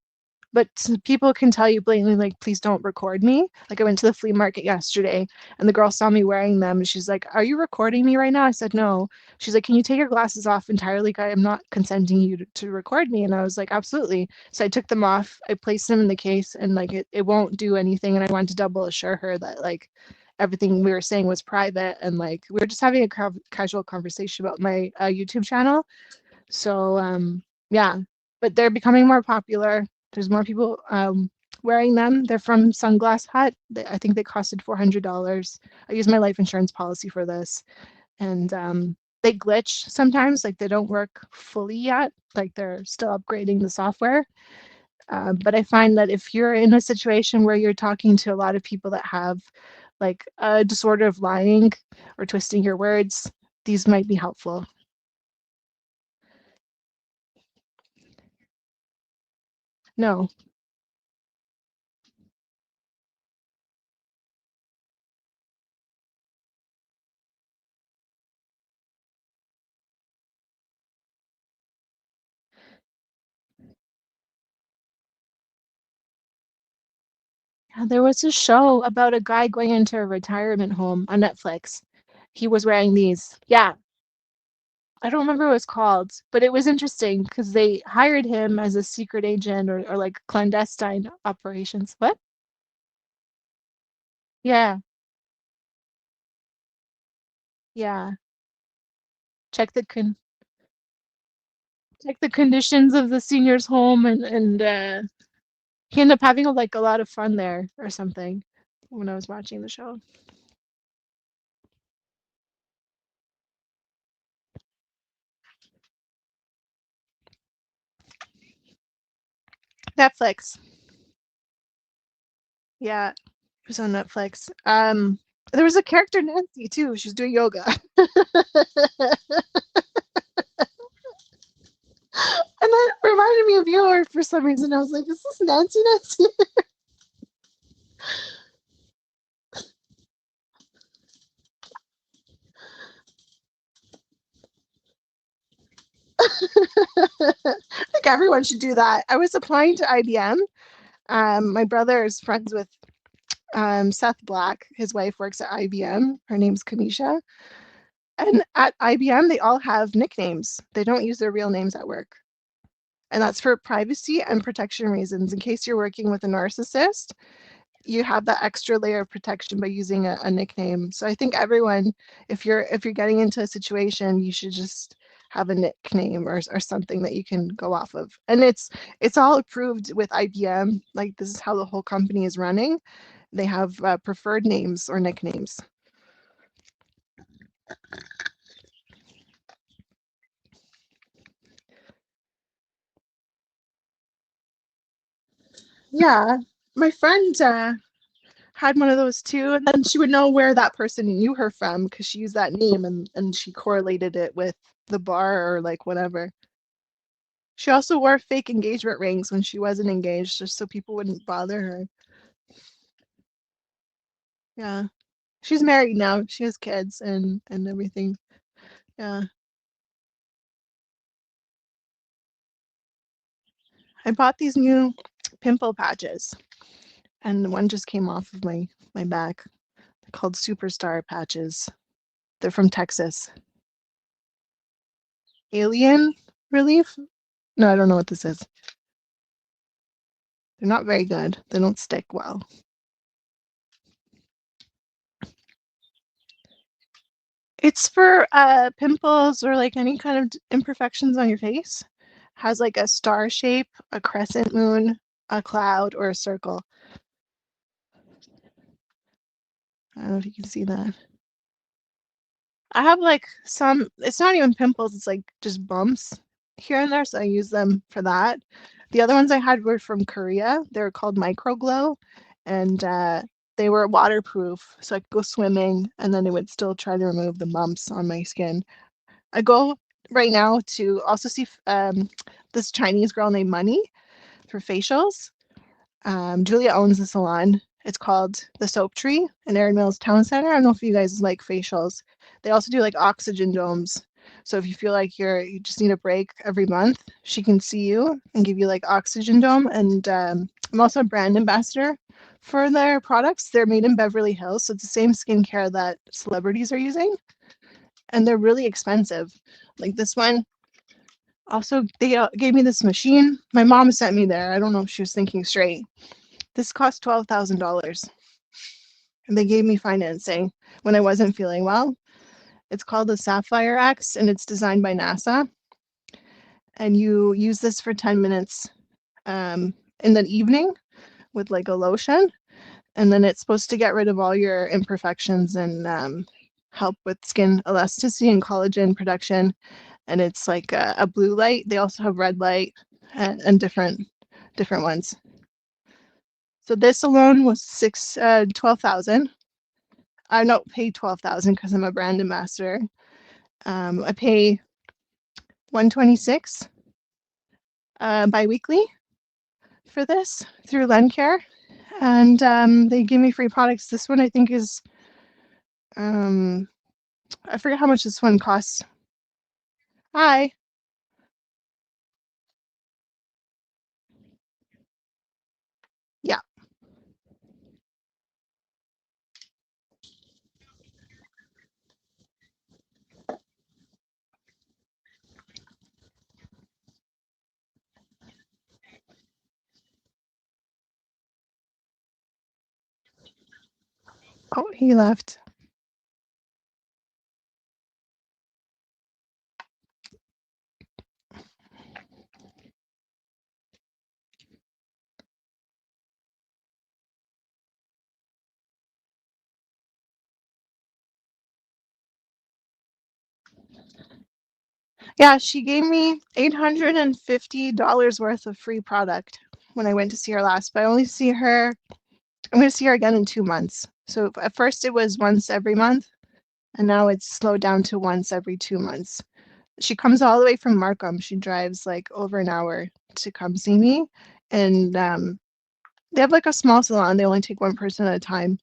But people can tell you blatantly, like, please don't record me. Like, I went to the flea market yesterday and the girl saw me wearing them. And she's like, are you recording me right now? I said, no. She's like, can you take your glasses off entirely? I am not consenting you to record me. And I was like, absolutely. So I took them off. I placed them in the case and like it won't do anything. And I wanted to double assure her that like everything we were saying was private, and like we were just having a casual conversation about my YouTube channel. So yeah, but they're becoming more popular. There's more people wearing them. They're from Sunglass Hut. I think they costed $400. I use my life insurance policy for this, and they glitch sometimes, like they don't work fully yet, like they're still upgrading the software. But I find that if you're in a situation where you're talking to a lot of people that have like a disorder of lying or twisting your words, these might be helpful. No. Yeah, there was a show about a guy going into a retirement home on Netflix. He was wearing these. Yeah, I don't remember what it was called, but it was interesting because they hired him as a secret agent or like clandestine operations. What? Yeah, yeah. Check the con check the conditions of the seniors home, and he ended up having like a lot of fun there or something when I was watching the show. Netflix. Yeah, it was on Netflix. There was a character Nancy too. She's doing yoga. And that reminded me of yours for some reason. I was like, is this Nancy Nancy? I think everyone should do that. I was applying to IBM. My brother is friends with Seth Black. His wife works at IBM. Her name's Kamisha. And at IBM, they all have nicknames. They don't use their real names at work. And that's for privacy and protection reasons. In case you're working with a narcissist, you have that extra layer of protection by using a nickname. So I think everyone, if you're getting into a situation, you should just have a nickname or something that you can go off of. And it's all approved with IBM. Like this is how the whole company is running. They have preferred names or nicknames. Yeah, my friend had one of those too, and then she would know where that person knew her from because she used that name and she correlated it with the bar or like whatever. She also wore fake engagement rings when she wasn't engaged, just so people wouldn't bother her. Yeah. She's married now. She has kids and everything. Yeah. I bought these new pimple patches, and one just came off of my back. They're called Superstar patches. They're from Texas. Alien relief? No, I don't know what this is. They're not very good. They don't stick well. It's for pimples or like any kind of imperfections on your face. Has like a star shape, a crescent moon, a cloud, or a circle. I don't know if you can see that. I have like some, it's not even pimples, it's like just bumps here and there, so I use them for that. The other ones I had were from Korea. They're called Micro Glow, and they were waterproof, so I could go swimming and then it would still try to remove the bumps on my skin. I go right now to also see this Chinese girl named Money for facials. Julia owns the salon. It's called the Soap Tree in Erin Mills Town Center. I don't know if you guys like facials. They also do like oxygen domes. So if you feel like you just need a break every month, she can see you and give you like oxygen dome. And I'm also a brand ambassador for their products. They're made in Beverly Hills, so it's the same skincare that celebrities are using, and they're really expensive. Like this one, also they gave me this machine. My mom sent me there. I don't know if she was thinking straight. This cost $12,000. They gave me financing when I wasn't feeling well. It's called the Sapphire X, and it's designed by NASA. And you use this for 10 minutes in the evening with like a lotion. And then it's supposed to get rid of all your imperfections and help with skin elasticity and collagen production. And it's like a blue light. They also have red light and different ones. So this alone was 12,000. I don't pay 12,000 because I'm a brand ambassador. I pay 126 biweekly for this through LendCare, and they give me free products. This one I think is I forget how much this one costs. Hi. Yeah. Oh, he left. Yeah, she gave me $850 worth of free product when I went to see her last, but I only see her, I'm going to see her again in 2 months. So at first it was once every month, and now it's slowed down to once every 2 months. She comes all the way from Markham. She drives like over an hour to come see me. And they have like a small salon. They only take one person at a time.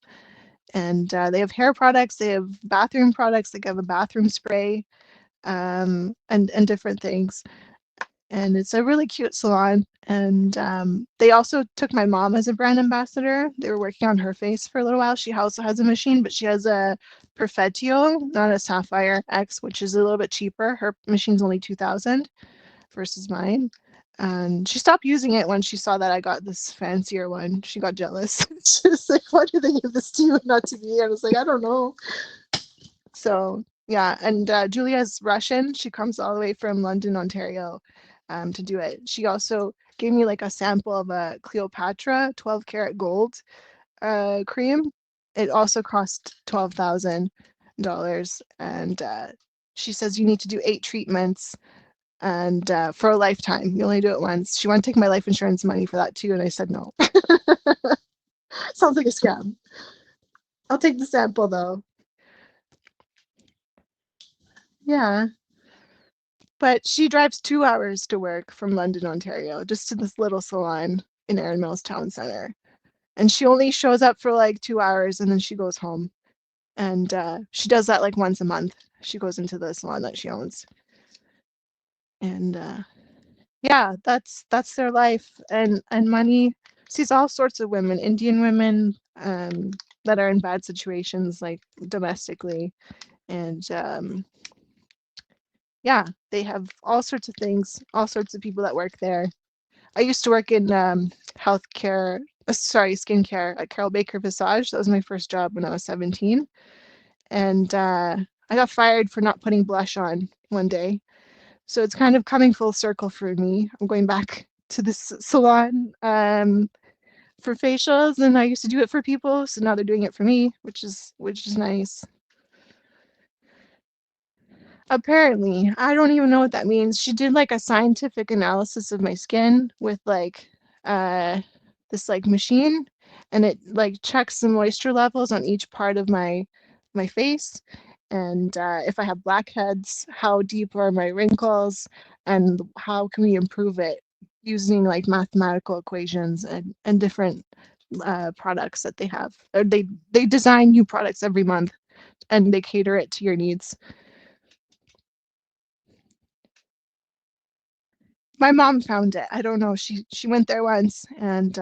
And they have hair products, they have bathroom products, they have a bathroom spray, and different things. And it's a really cute salon. And they also took my mom as a brand ambassador. They were working on her face for a little while. She also has a machine, but she has a Perfettio, not a Sapphire X, which is a little bit cheaper. Her machine's only 2,000 versus mine. And she stopped using it when she saw that I got this fancier one. She got jealous. She was like, why did they give this to you and not to me? I was like, I don't know. So yeah, and Julia's Russian. She comes all the way from London, Ontario, to do it. She also gave me like a sample of a Cleopatra 12 karat gold cream. It also cost $12,000, and she says you need to do 8 treatments and for a lifetime. You only do it once. She wanted to take my life insurance money for that too, and I said no. Sounds like a scam. I'll take the sample though. Yeah. But she drives 2 hours to work from London, Ontario, just to this little salon in Erin Mills Town Center. And she only shows up for like 2 hours and then she goes home. And she does that like once a month. She goes into the salon that she owns. And yeah, that's their life. And money sees all sorts of women, Indian women that are in bad situations, like domestically. And yeah, they have all sorts of things, all sorts of people that work there. I used to work in healthcare, skincare at Carol Baker Visage. That was my first job when I was 17. And I got fired for not putting blush on one day. So it's kind of coming full circle for me. I'm going back to this salon for facials, and I used to do it for people. So now they're doing it for me, which is nice. Apparently, I don't even know what that means. She did like a scientific analysis of my skin with like this like machine, and it like checks the moisture levels on each part of my face, and if I have blackheads, how deep are my wrinkles, and how can we improve it using like mathematical equations and different products that they have. Or they design new products every month, and they cater it to your needs. My mom found it. I don't know. She went there once, and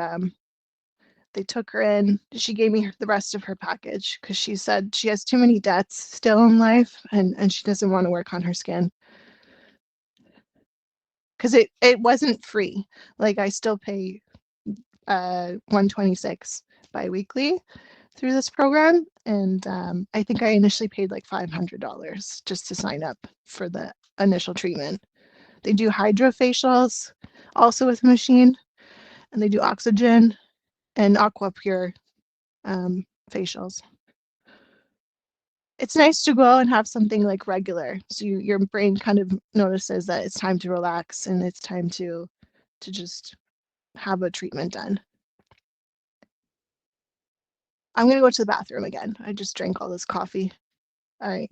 they took her in. She gave me the rest of her package because she said she has too many debts still in life, and she doesn't want to work on her skin because it wasn't free. Like I still pay 126 biweekly. through this program, and I think I initially paid like $500 just to sign up for the initial treatment. They do hydrofacials also with a machine, and they do oxygen and aqua pure facials. It's nice to go and have something like regular, so your brain kind of notices that it's time to relax and it's time to just have a treatment done. I'm gonna go to the bathroom again. I just drank all this coffee. All right.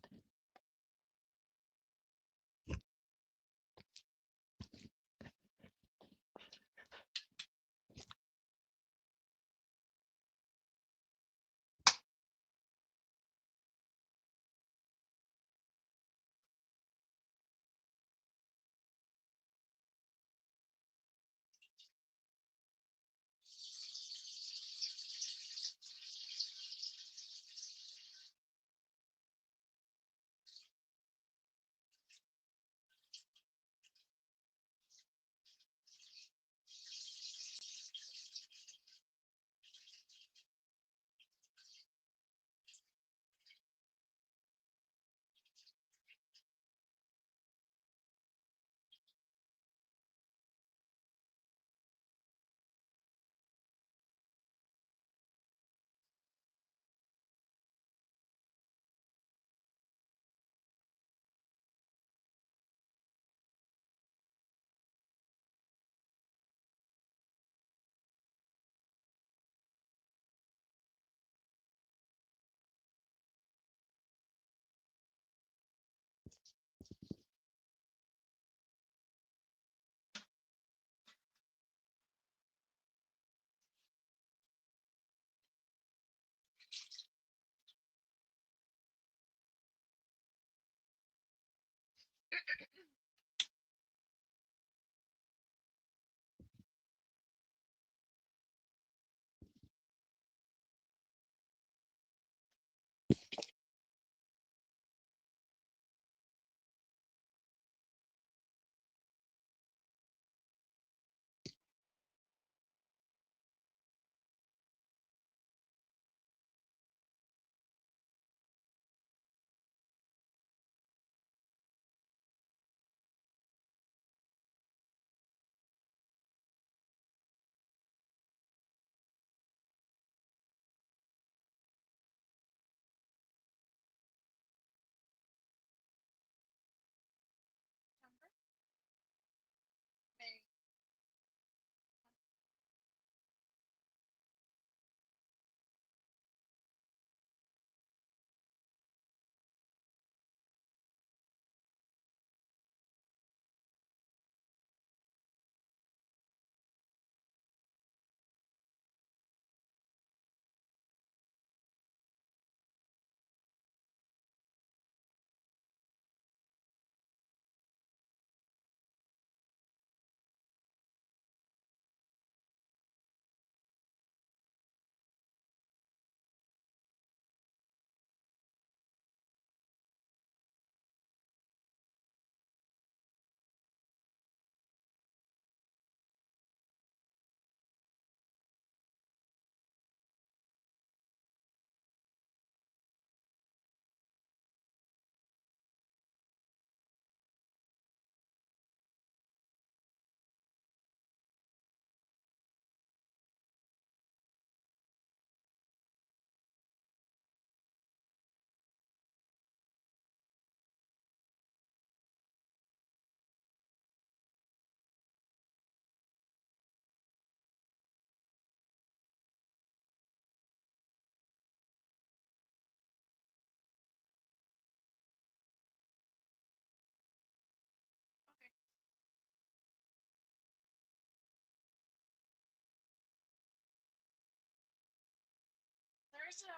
There's a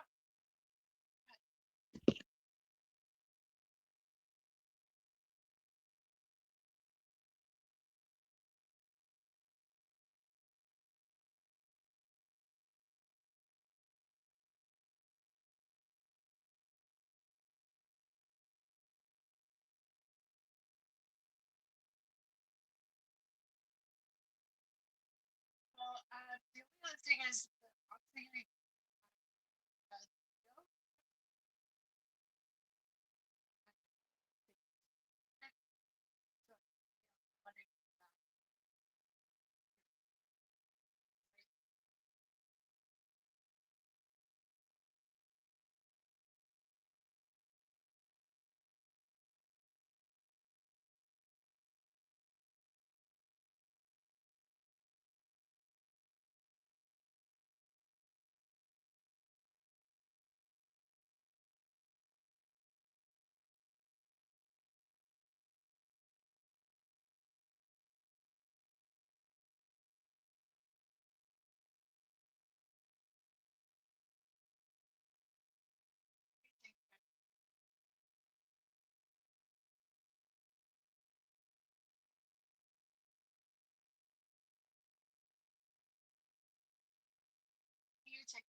the only other thing is the oxygen check